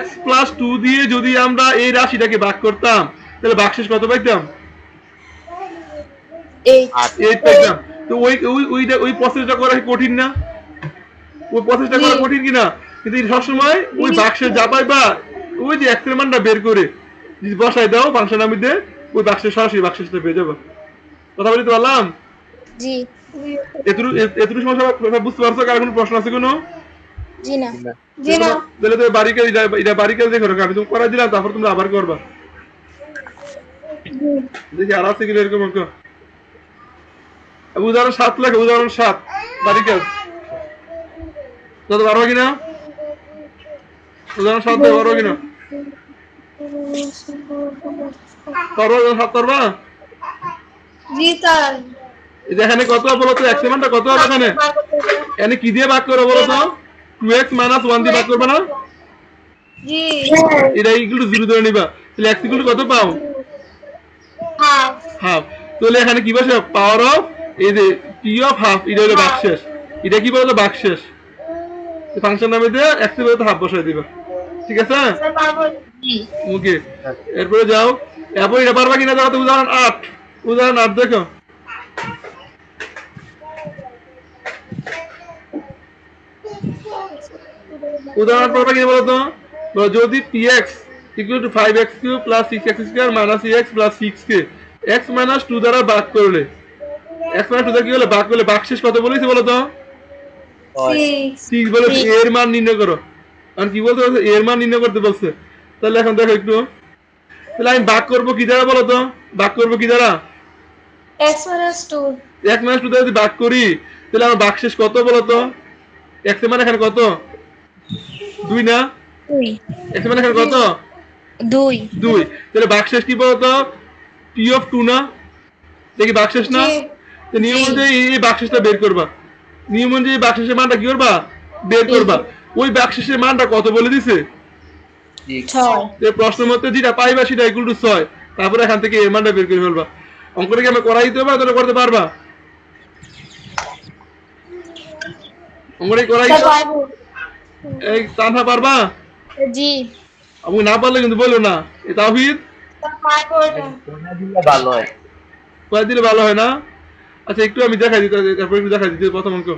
x প্লাস 2 দিয়ে যদি আমরা এই রাশিটাকে ভাগ করতাম, তাহলে ভাগশেষ কত পাইতাম? 8 8 পাইতাম। তো ওই প্রসেসটা করা কি কঠিন না? ওই প্রসেসটা করা কঠিন কিনা? কিন্তু সবসময় ওই ভাগশেষ যা পাইবা, ওই যে x এর মানটা বের করে যদি বসাই দাও ফাংশনের মধ্যে, ওই ভাগশেষ সরাসরি ভাগশেষটা পেয়ে যাবে। কথা বলতে পারলাম? জি এতটুকু সমস্যা সব বুঝতে পারছো? কার কোনো প্রশ্ন আছে কোনো? জি না জি না তাহলে তো বাড়ি কাজ, এটা বাড়ি কাজ দেখো, আমি তুমি করাই দিলাম, তারপর তোমরা আবার করবা। দেখি আর আছে কিনা এরকম অঙ্ক। উদাহরণ 7 লেখো, উদাহরণ 7 বাড়ি কাজ যত পারবা কিনা? উদাহরণ 7 দেখো পারবা কিনা? পারবা? 7 পারবা? জি স্যার এই যে এখানে কত বলো তো, x এর মানটা কত হবে এখানে? এখানে কি দিয়ে ভাগ করো বলো তো? 2x - 1 দিয়ে ভাগ করবে না? জি এটা ইকুয়াল টু 0 ধরে নিবা, তাহলে x ইকুয়াল টু কত পাও? Half half. তাহলে এখানে কি বসে? পাওয়ার অফ এই যে p অফ হাফ, এটা হলো ভাগশেষ। এটা কি বলতো? ভাগশেষ। এই ফাংশন নামে দিয়ে x এর বদলে হাফ বসাই দিবা। ঠিক আছে? স্যার পারবো ওকে, এরপরে যাও। এরপর এটা পারবা কিনা দেখো তো, উদাহরণ 8, উদাহরণ 8 দেখো। উদাহরণ পারবা কিনা বলো তো? বলো, যদি px equal to 5x³ plus 6x² minus ax plus 6k x minus 2 দ্বারা ভাগ করলে, x মাইনাস 2 দ্বারা কি হলো ভাগ করলে ভাগশেষ কত বলেছে বলো তো? 6 বলেছে। এর মান নির্ণয় করো। আর কি বলতে বলছে? এর মান নির্ণয় করতে বলছে। তাহলে এখন দেখো একটু, তাহলে আমি ভাগ করবো কি দ্বারা বলো তো? ভাগ করবো কি দ্বারা? x minus 2 x মাইনাস 2 দ্বারা যদি ভাগ করি, তাহলে আমার ভাগশেষ কত বলো তো? x এর মান এখানে কত? 2 না? 2 x এর মান এখানে কত? 2। তাহলে ভাগশেষ কি বলতো? p অফ 2 না? দেখি ভাগশেষ না? জি তো নিয়ম অনুযায়ী এই ভাগশেষটা বের করবা। নিয়ম অনুযায়ী ভাগশেষের মানটা কি করবা? বের করবা। ওই ভাগশেষের মানটা কত বলে দিছে? 6 এই প্রশ্নের মধ্যে যেটা পাইবা সেটা ইকুয়াল টু 6। তারপরে এখান থেকে এর মানটা বের করে ফেলবা। অঙ্কটা কি আমরা করাই দিতে হবে, তোমরা করতে পারবা? অঙ্কটা কি করাই স্যার পারবো এই তানহা পারবা? জি আমি না পারলে কিন্তু বললো না। এই তাওহীদ স্যার পারবো এটা তোমরা দিলে ভালো হয়। কয় দিলে ভালো হয় না? আচ্ছা একটু আমি দেখাই দিতে, তারপর একটু দেখাই দিতে প্রথম অঙ্ক।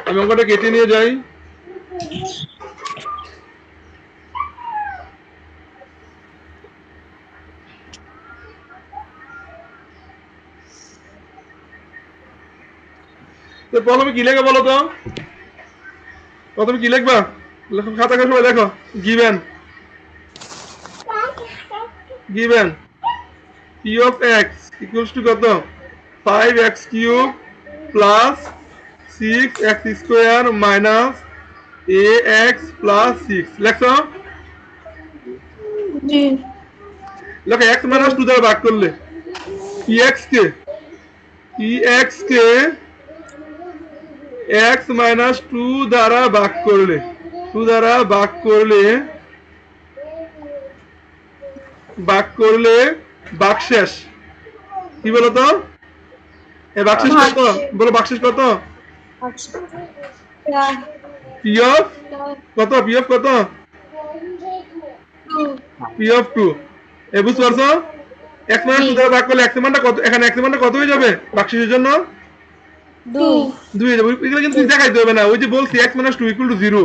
আমি অঙ্কটা কেটে নিয়ে যাই। তো প্রথমে কি লেখা বলো তো? প্রথমে কি লিখবা? লেখো, খাতা কাগজ সবাই দেখো। Given p of x equals to কত? 5x³ plus 6x² minus ax plus 6 লেখো। জি লেখো x মাইনাস 2 দ্বারা ভাগ করলে px কে x মাইনাস 2 দ্বারা ভাগ করলে, 2 দ্বারা ভাগ করলে ভাগশেষ কি বলো তো? এই ভাগশেষ কত বলো? ভাগশেষ কত? স্যার p of কত? p of কত? 2 p of 2। এই বুঝতে পারছো? x মাইনাস 2 দ্বারা ভাগ করলে x এর মানটা কত? এখানে x এর মানটা কত হয়ে যাবে ভাগশেষের জন্য? 2 2 হয়ে যাবে। এগুলো কিন্তু দেখাইতে হবে না। ওই যে বলছি x minus 2 equal to 0,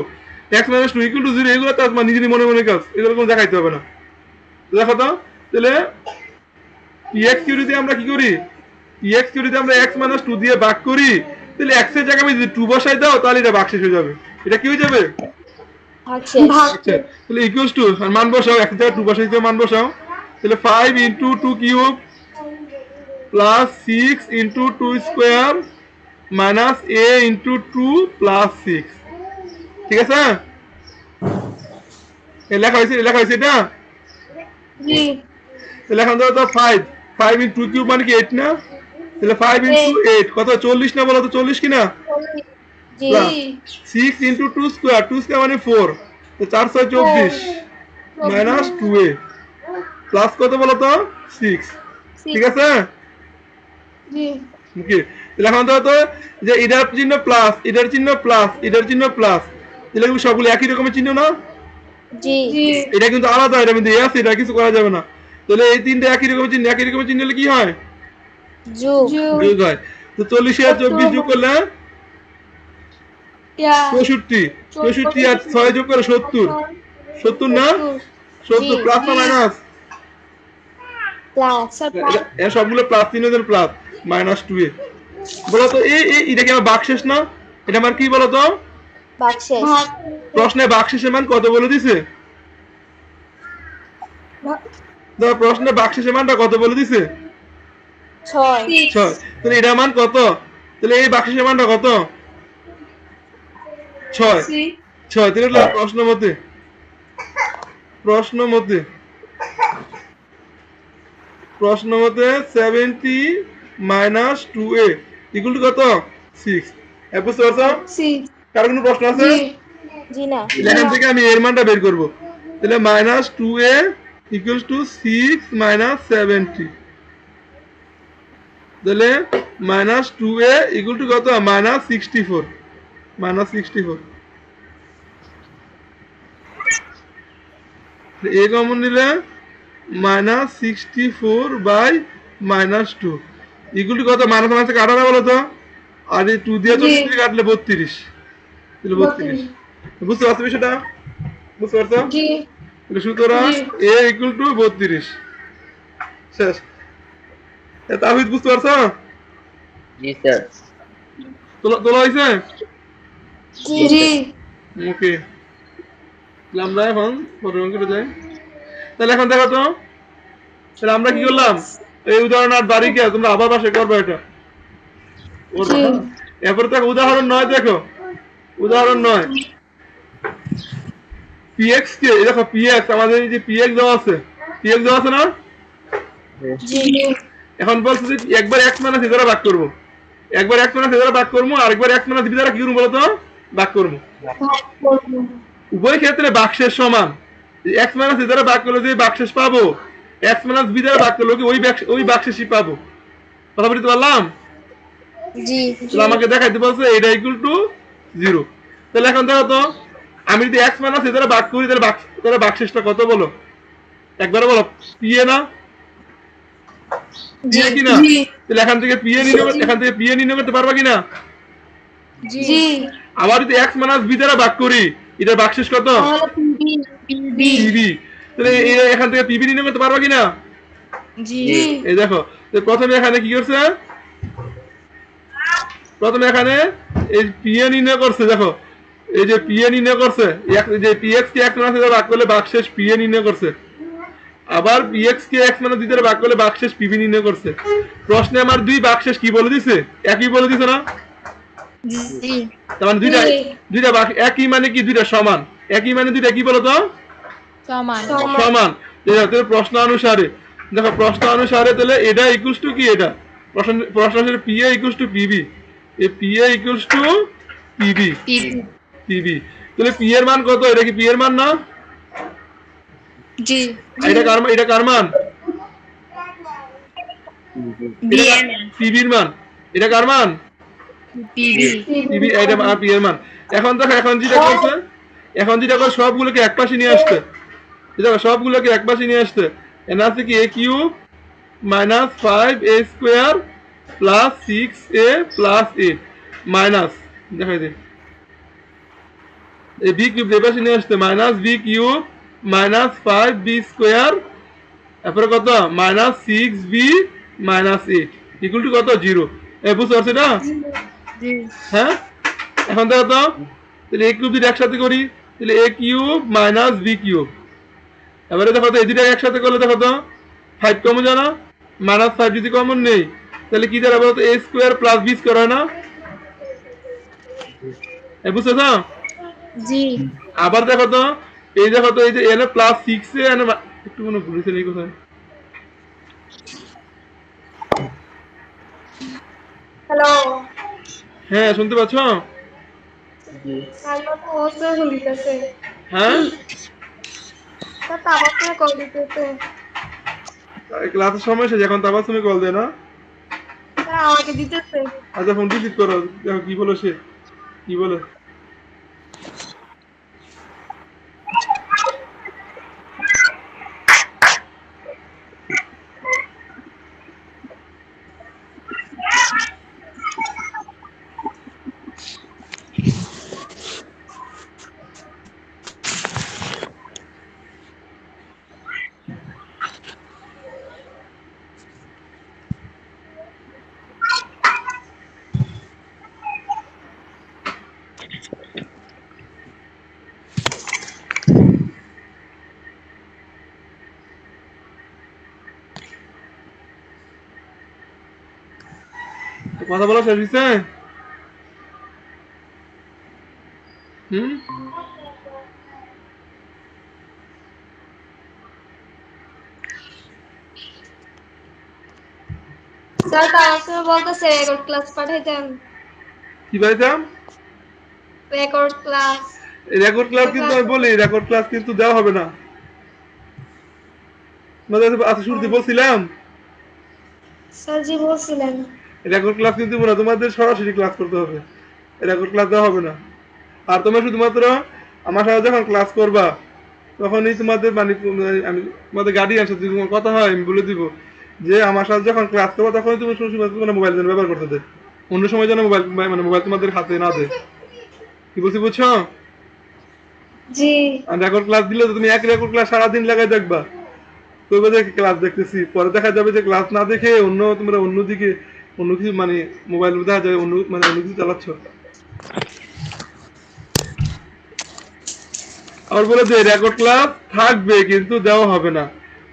x minus 2 equal to 0, এগুলো তো তোমার নিজেরই মনে মনে কাজ, এগুলো কোনো দেখাইতে হবে না। দেখো তো, তাহলে px কিউরিতে আমরা কি করি? px কিউরিতে আমরা x মাইনাস 2 দিয়ে ভাগ করি, তাহলে x এর জায়গায় যদি 2 বসাই দাও, তাহলে এটা ভাগশেষ হয়ে যাবে। এটা কি হয়ে যাবে? আচ্ছা, তাহলে ইকুয়ালস টু মান বসাও, x এর জায়গায় 2 বসাই দিয়ে মান বসাও। তাহলে 5 into 2 cube plus 6 into 2 square minus a into 2 plus 6। ঠিক আছে? লেখা হয়েছে এটা? জি তাহলে এখন ধরো তো 5 ইনটু 2 কিউব মানে কি 8 না? তাহলে 5 ইনটু 8 কত? 40 না? বলো তো 40 কিনা? জি 6 ইনটু 2 স্কয়ার, 2 স্কয়ার মানে 4, তো 4 6 24 মাইনাস 2a প্লাস কত বলো তো? 6। ঠিক আছে জি ওকে তাহলে এখন তো যে এটার চিহ্ন প্লাস এটার চিহ্ন প্লাস এটার চিহ্ন প্লাস তাহলে কি সবগুলো একই রকমের চিহ্ন না জি জি এটা কিন্তু আলাদা এটা কিন্তু আছে এটা কিছু করা যাবে না তাহলে এই তিনটা একই রকমের চিহ্ন হলে কি হয় যোগ যোগ যোগ হয় তো 40 আর 24 যোগ করলে ইয়া 64 64 আর 6 যোগ করে 70 70 না 70 প্লাস না মাইনাস প্লাস এর সবগুলো প্লাস চিহ্নের প্লাস -2 এ বলো তো এটা কি আমার বাক্সেস না এটা আমার কি বলো তো বাক্সেস ভাগ প্রশ্নে বাক্সেসের মান কত বলে দিছে দাও প্রশ্নে বাক্সেসের মানটা কত বলে দিছে 6 6 তাহলে এটার মান কত তাহলে এই বাক্সেসের মানটা কত 6 6 6 তাহলে প্রশ্ন মতে 70 মাইনাস 2a ইকুয়াল টু কত 6 বুঝতে পারছো 6 কার কোনো প্রশ্ন আছে জি জি না এখান থেকে আমি এর মানটা বের করব তাহলে -2a ইকুয়ালস টু 6 মাইনাস 70 তাহলে -2a ইকুয়াল টু কত -64 -64 a কমন নিলে -64 বাই -2 ইকুয়াল টু কত মাইনাস মাইনাস কাটা না বলো তো আর এই 2 দিয়ে 30 কাটলে 32 তাহলে 32 বুঝতে পারছো বিষয়টা বুঝতে পারছো জি তাহলে সুতরাং a ইকুয়াল টু 32 শেষ তাহলে বুঝতে পারছো জি স্যার তোলা হয়েছে জি ওকে আমরা এখন প্রোগ্রাম করে যাই তাহলে এখন দেখো তো তাহলে আমরা কি করলাম এই উদাহরণ আর বাড়িকে তোমরা আবার বাসে করবে এটা এরপর দেখো উদাহরণ 9 দেখো উদাহরণ 9 px কে দেখো px আমাদের এই যে px দেওয়া আছে না জি এখন বলছি যে একবার x মানে c দ্বারা ভাগ করব একবার x মানে c দ্বারা ভাগ করব আর একবার x মানে b দ্বারা কি করব বলো তো ভাগ করব উভয় ক্ষেত্রে ভাগশেষ সমান x মানে c দ্বারা ভাগ করলে যে ভাগশেষ পাবো x মানে b দ্বারা ভাগ করলে কি ওই ভাগশেষই পাবো কথা বলতে পারলাম জি তাহলে আমাকে দেখাইতে বলছে এটা ইকুয়াল টু 0 তাহলে এখন দেখো তো আমি যদি x মানে c দ্বারা ভাগ করি তাহলে ভাগশেষটা কত বলো একবার বলো p এ না p এ কি না তাহলে এখান থেকে p এ নির্ণয় করতে পারবা কি না জি আবার যদি x মানে b দ্বারা ভাগ করি এটা ভাগশেষ কত pb তাহলে এখান থেকে pb নির্ণয় করতে পারবা কি না জি এই দেখো তো প্রথমে এখানে কি করছে প্রথমে এখানে এই pa নির্ণয় করছে দেখো এই যে pa নির্ণয় করছে যে px কে x মানে দ্বারা ভাগ করলে ভাগশেষ pa নির্ণয় করছে আবার px কে x মানে 2 দ্বারা ভাগ করলে ভাগশেষ pb নির্ণয় করছে প্রশ্নে আমার দুই ভাগশেষ কি বলে দিছে একই বলে দিছে না জি তার মানে দুইটা ভাগ একই মানে কি দুইটা সমান একই মানে দুইটা কি বলো তো সমান তাহলে প্রশ্ন অনুসারে দেখো প্রশ্ন অনুসারে তাহলে এটা ইকুয়ালস টু কি এটা প্রশ্ন অনুসারে pa ইকুয়ালস টু pb এই pa ইকুয়ালস টু pb তাহলে p এর মান কত এটা কি p এর মান না জি এটা কার মান pb এর মান এটা কার মান pb এটা p এর মান এখন দেখো এখন যেটা করে সবগুলোকে একপাশে নিয়ে আসতে দেখো সবগুলোকে একপাশে নিয়ে আসতে এর আছে কি a cube minus 5a square plus 6a plus 8 minus দেখাই দে এই b কিউব এর পাশে নিয়ে আসতে minus b cube minus 5b square তারপরে কত minus 6b minus 8 equal two কত 0 বুঝতে পারছো না হ্যাঁ এখন দেখো তো তাহলে a কিউব যদি একসাথে করি তাহলে a cube minus b cube এবারে দেখো তো এই দুটো একসাথে করলে দেখো তো 5 কমন জানা -5 যদি কমন নেই তাহলে কি দাঁড়াবে তো a square plus b square হয় না বুঝছো তো জি আবার দেখো তো এই যে n প্লাস 6 এ একটু মনে ভুলেছে এই কথা হ্যালো হ্যাঁ শুনতে পাচ্ছ জি আমরা তো ওসে শুনতেছে হ্যাঁ তা তাবাকে কল দিতেছে ক্লাসের সময় শেষ, এখন তারপর তুমি কল দে না। স্যার আমাকে দিতেছে। আচ্ছা ফোন রিসিভ করো, দেখো কি বলো সে, কি বলে। কথা বলা শেষ হয়েছে? হুম, স্যার তার সময় বলতেছে রেকর্ড ক্লাস পাঠাইতেন। কি পাইতাম? Record class. রেকর্ড ক্লাস কিন্তু আমি বলি, রেকর্ড ক্লাস কিন্তু দেওয়া হবে না। আচ্ছা শুরুতে বলছিলাম স্যার জি বলছিলেন। রেকর্ড ক্লাস কিন্তু না, তোমাদের সরাসরি ক্লাস করতে হবে, রেকর্ড ক্লাস দেওয়া হবে না। আর তোমরা শুধুমাত্র আমার সাথে যখন ক্লাস করবা তখনই তোমাদের মানে আমি তোমাদের গার্ডিয়ান সাথে যদি কথা হয় আমি বলে দিব যে আমার সাথে যখন ক্লাস করবা তখনই তুমি শুধু মোবাইল যেন ব্যবহার করতে দেয়, অন্য সময় যেন মোবাইল মানে মোবাইল তোমাদের হাতে না দেয়। কি বলছি বুঝছো? জি। আর রেকর্ড ক্লাস দিলে তো তুমি এক রেকর্ড ক্লাস সারাদিন লাগাই দেখবা, তো ক্লাস দেখতেছি, পরে দেখা যাবে যে ক্লাস না দেখে অন্য তোমরা অন্যদিকে অন্য কিছু মানে মোবাইল দেখা যাবে অন্য মানে অন্য কিছু চালাচ্ছ। আর বলে যে রেকর্ড ক্লাস থাকবে কিন্তু দেওয়া হবে না।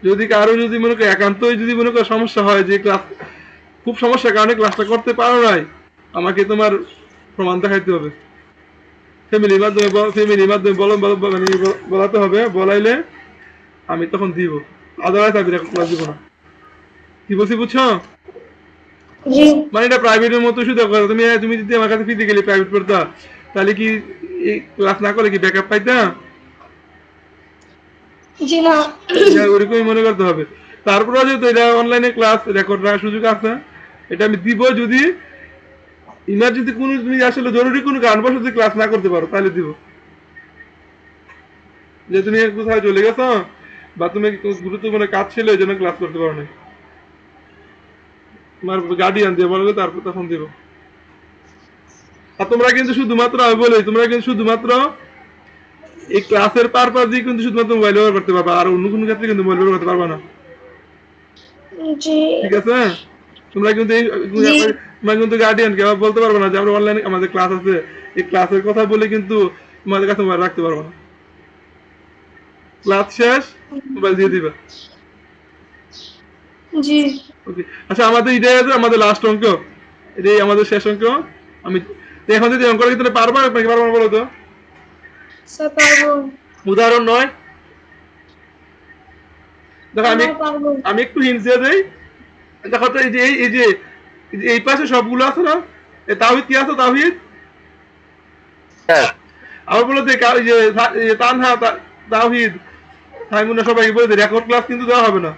যদি কারো যদি মনে করো একান্তই যদি মনে করো সমস্যা হয় যে ক্লাস খুব সমস্যার কারণে ক্লাসটা করতে পারো নাই, আমাকে তোমার প্রমাণ দেখাইতে হবে, ফ্যামিলির মাধ্যমে মানে বলাতে হবে, বলাইলে আমি তখন দিব, আদারওয়াইজ আমি রেকর্ড ক্লাস দিব না। কি বলছি বুঝছো? জি। মানে এটা প্রাইভেটের মতো শুধু তুমি তুমি যদি আমার কাছে ফিজিক্যালি প্রাইভেট পড়তা তাহলে কি এই ক্লাস না করলে কি ব্যাকআপ পাইতা? জি না। ওরকমই মনে করতে হবে। তারপরে যেহেতু এটা অনলাইনে ক্লাস রেকর্ড রাখার সুযোগ আছে, এটা আমি দিব যদি ইমার্জেন্সি কোনো তুমি আসলে জরুরি কোনো কারণবশত যদি ক্লাস না করতে পারো তাহলে দিব। যে তুমি কোথাও চলে গেছো বা তুমি গুরুত্বপূর্ণ কাজ ছিল এই জন্য ক্লাস করতে পারো না, তোমার গার্ডিয়ান দিয়ে বলবে তারপর তখন দিব। আর তোমরা কিন্তু শুধুমাত্র আমি বলি তোমরা কিন্তু শুধুমাত্র এই ক্লাসের পারপাস দিয়ে কিন্তু শুধুমাত্র মোবাইল ব্যবহার করতে পারবা, আর অন্য কোনো ক্ষেত্রে কিন্তু মোবাইল ব্যবহার করতে পারবা না। জি। ঠিক আছে? তোমরা কিন্তু তোমরা কিন্তু গার্ডিয়ান কে বলতে পারবে না যে আমরা অনলাইনে আমাদের ক্লাস আছে, এই ক্লাসের কথা বলে কিন্তু তোমাদের কাছে মোবাইল রাখতে পারবো না। ক্লাস শেষ মোবাইল দিয়ে দিবা। জি। ওকে, আচ্ছা আমাদের এটাই আছে আমাদের লাস্ট অঙ্ক, এটাই আমাদের শেষ অঙ্ক। আমি এখন যদি অঙ্কটা কিন্তু পারবা নাকি পারবো না বলো তো? স্যার পারবো। উদাহরণ নয়, দেখো আমি পারবো। আমি একটু হিন্ট দিয়ে দেই। দেখো তো এই যে এই পাশে সবগুলো আছে না, এই তাওহীদ কি আছে? তাওহীদ স্যার আবার বলে যে তানহা তাওহীদ সাইমুনা সবাইকে বলে যে রেকর্ড ক্লাস কিন্তু দেওয়া হবে না।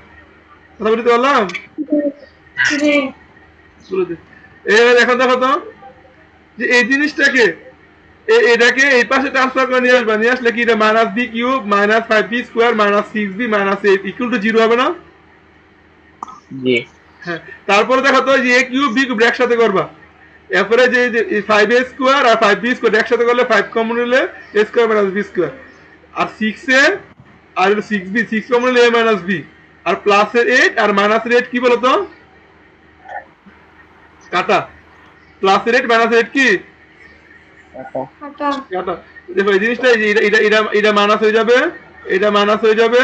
কথা বলতে পারলাম? জি। বলে দে। এখন দেখো তো যে এই জিনিসটাকে এটাকে এই পাশে ট্রান্সফার করে নিয়ে আসবা, নিয়ে আসলে কি এটা minus B cube minus 5b square minus 6b minus 8 equal to 0 হবে না? জি হ্যাঁ, তারপরে দেখো তো যে a কিউব b কিউব একসাথে করবা, এরপরে যে 5a স্কোয়ার আর 5b স্কোয়ার একসাথে করলে 5 কমন নিলে a square minus b square, আর 6a আর 6b 6 কমন নিলে a মাইনাস b, আর প্লাসের 8 আর মাইনাসের 8 কি বলো তো? কাটা। প্লাসের 8 মাইনাসের 8 কি কাটা। কাটা। দেখো এই জিনিসটা এটা মাইনাস হয়ে যাবে, এটা মাইনাস হয়ে যাবে,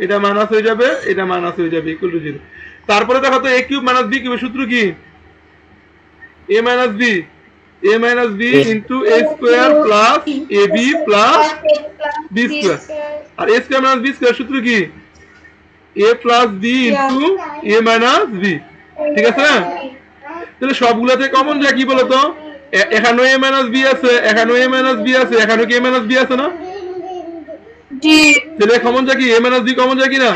এটা মাইনাস হয়ে যাবে, এটা মাইনাস হয়ে যাবে ইকুয়াল টু 0। তারপরে দেখো তো a কিউব মাইনাস b কিউবের সূত্র কি? a minus b into a square plus ab plus b square, আর a square minus b square সূত্র কি? a plus b into a minus b। ঠিক আছে? তাহলে সবগুলাতে কমন যায় কি বলতো? এখানেও a মাইনাস b আছে, এখানেও a মাইনাস b আছে, এখানেও কি a মাইনাস b আছে না? জি। তাহলে কমন যায় কি? a মাইনাস b কমন যায় কি না?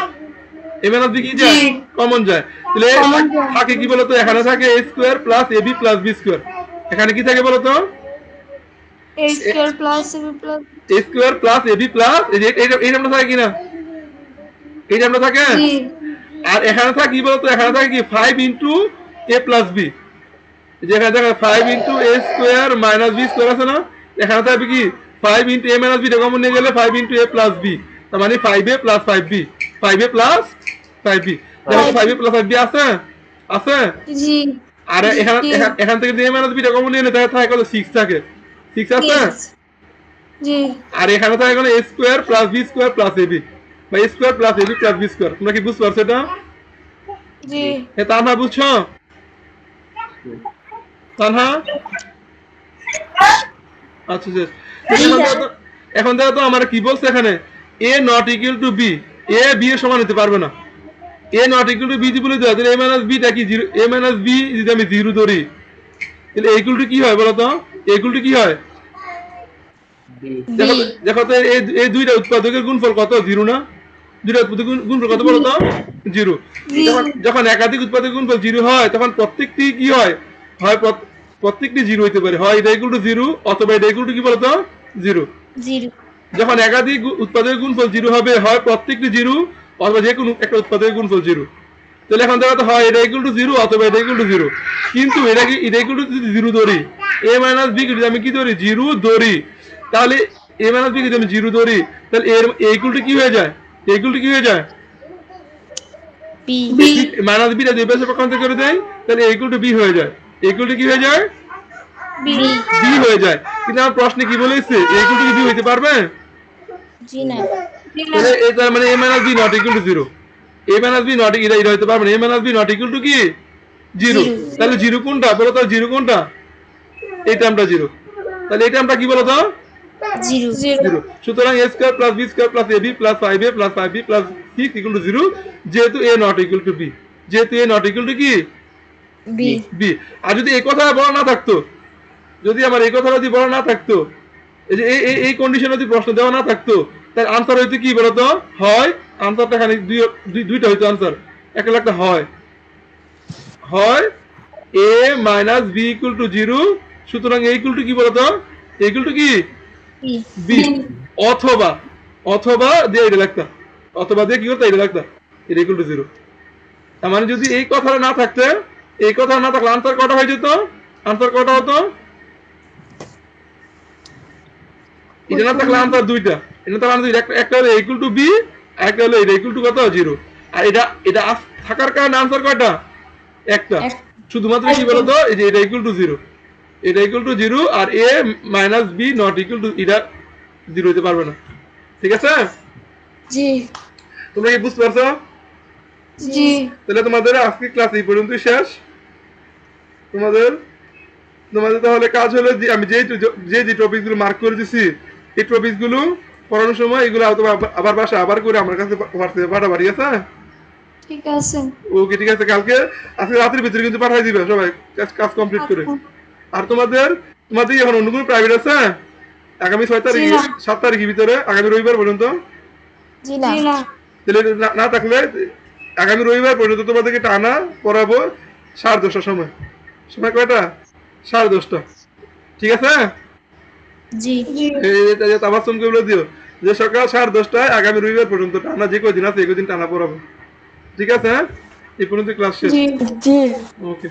এ মাইনাস বি কি যায় জি। কমন যায়, তাহলে Common যায়। থাকে কি বলতো এখানে থাকে a square plus ab plus b square, এখানে কি থাকে বলতো a square plus b plus a square plus ab plus এই নামটা থাকে কিনা, এই নামটা থাকে, জি আর এখানে থাকে কি বলতো এখানে থাকে কি 5 ইনটু a প্লাস b, যেখানে থাকে 5 into a square minus b square আছে না, এখানে থাকবে কি 5 ইনটু a মাইনাস b টা কমন নিয়ে গেলে 5 ইনটু a প্লাস b, তার মানে 5a plus 5b, 5a plus 5b, দেখো 5a প্লাস 5b আছে আছে, জি আর এখানে জি। এখান থেকে a মাইনাস b টা কমন নিয়ে নিলে তাহলে থাকে কত 6 থাকে, 6 আছে, জি আর এখানে থাকে কোনো a square plus b square plus ab, বা a square plus ab plus b square, তোমরা কি বুঝতে পারছো এটা? জি তানহা বুঝছো? তানহা আচ্ছা শেষ। এখন দেখো তো আমার কি বলছে এখানে a not equal two b, a b এর সমান হতে পারবে না, a not equal two b যদি বলে দেওয়া তাহলে a মাইনাস b টা কি 0, a মাইনাস b যদি আমি 0 ধরি তাহলে a ইকুয়াল টু কি হয় বলো তো, a ইকুয়াল টু কি হয়? দেখো দেখো তো এই দুইটা উৎপাদকের গুণফল কত 0 না, দুইটা উৎপাদকের গুণফল কত বলো তো 0, যখন একাধিক উৎপাদকের গুণফল 0 হয় তখন প্রত্যেকটি কি হয়, হয় প্রত্যেকটি 0 হইতে পারে, হয় এটা ইকুয়াল টু 0 অথবা এটা ইকুয়াল টু কি বলো তো 0, যখন একাধিক উৎপাদকের গুণফল 0 হবে হয় প্রত্যেকটি 0 অথবা যে কোনো একটা উৎপাদকের গুণফল 0, তাহলে এখন দেখো তো হয় এটা ইকুয়াল টু 0 অথবা এটা ইকুয়াল টু 0, কিন্তু এটা ইকুয়াল টু যদি 0 ধরি a মাইনাস b যদি আমি কি ধরি 0 ধরি, তাহলে a মাইনাস b যদি আমি 0 ধরি তাহলে এর a ইকুয়াল টু কি হয়ে যায়, a ইকুয়াল টু কি হয়ে যায় বি মাইনাস b টা দুই পাশে পক্ষান্তর করে দেয় তাহলে a ইকুয়াল টু b হয়ে যায়, a ইকুয়াল টু কি হয়ে যায় বি b হয়ে যায়, কিন্তু আমার প্রশ্নে কি বলেছে a ইকুয়াল টু কি b হইতে পারবে, জি না তাহলে তার মানে a minus b not equal to 0, a minus b not এটা হইতে পারবে না, a minus b not equal two কি 0, তাহলে 0 কোনটা বলো তো, 0 কোনটা, এই টার্মটা 0, তাহলে এই টার্মটা কি বলো তো 0, সুতরাং a square plus b square plus ab plus 5a plus 5b plus 6 equal to 0, যেহেতু a not equal two b, যেহেতু a নট ইকুয়াল টু কি b, আর যদি এই কথা বলা না থাকতো, যদি আমার এই কথা যদি বলা না থাকতো, এই যে এই কন্ডিশনে যদি প্রশ্ন দেওয়া না থাকতো তার আনসার হইতো কি বলতো, হয় আনসারটা এখানে দুইটা হইতো আনসার, একটা একটা হয় a minus b equal to 0, সুতরাং a ইকুয়াল টু কি বলতো, a ইকুয়াল টু কি b, অথবা অথবা দিয়ে এটা লিখতাম, অথবা দিয়ে কি করতে এটা লিখতাম এটা ইকুয়াল টু 0, তার মানে যদি এই কথাটা না থাকতে, এই কথা না থাকলে আনসার কটা হয়ে যেত, আনসার কটা হতো, এটা না থাকলে আনসার দুইটা, এটা তো আনসার একটা হলো ইকুয়াল টু b, একটা হলো এটা ইকুয়াল টু কত 0, আর এটা থাকার কারণে আনসার কয়টা একটা, শুধুমাত্র কি বলতো এই যে এটা ইকুয়াল টু 0, এটা ইকুয়াল টু 0 আর a minus b not equal to এটা 0 হতে পারবে না, ঠিক আছে? জি তোমরা কি বুঝতে পারছো? জি তাহলে তোমাদের আজকে ক্লাস এই পর্যন্তই শেষ, তোমাদের তাহলে কাজ হলো যে আমি যে টপিক গুলো মার্ক করে দিছি এই টপিক গুলো পড়ানোর সময় এগুলো আবার বাসা আবার করে আমার কাছে হোয়াটসঅ্যাপে পাঠাবা, ঠিক আছে? ঠিক আছে ওকে ঠিক আছে, কালকে আজকে রাতের ভিতরে কিন্তু পাঠাই দিবে সবাই কাজ কমপ্লিট করে, আর তোমাদের এখন অন্য কোনো প্রাইভেট আছে আগামী 6 তারিখ জি না। 7 তারিখের ভিতরে আগামী রবিবার পর্যন্ত, জি না জি না তাহলে না থাকলে আগামী রবিবার পর্যন্ত তোমাদেরকে টানা পড়াবো 10:30টার সময়, সময় কয়টা 10:30টা, ঠিক আছে? জি এই তাবাসসুমকে বলে দিও যে সকাল 10:30টায় আগামী রবিবার পর্যন্ত টানা যে কয়দিন আছে এই কয়দিন টানা পড়াবো, ঠিক আছে? এই পর্যন্ত ক্লাস শেষ, জি ওকে।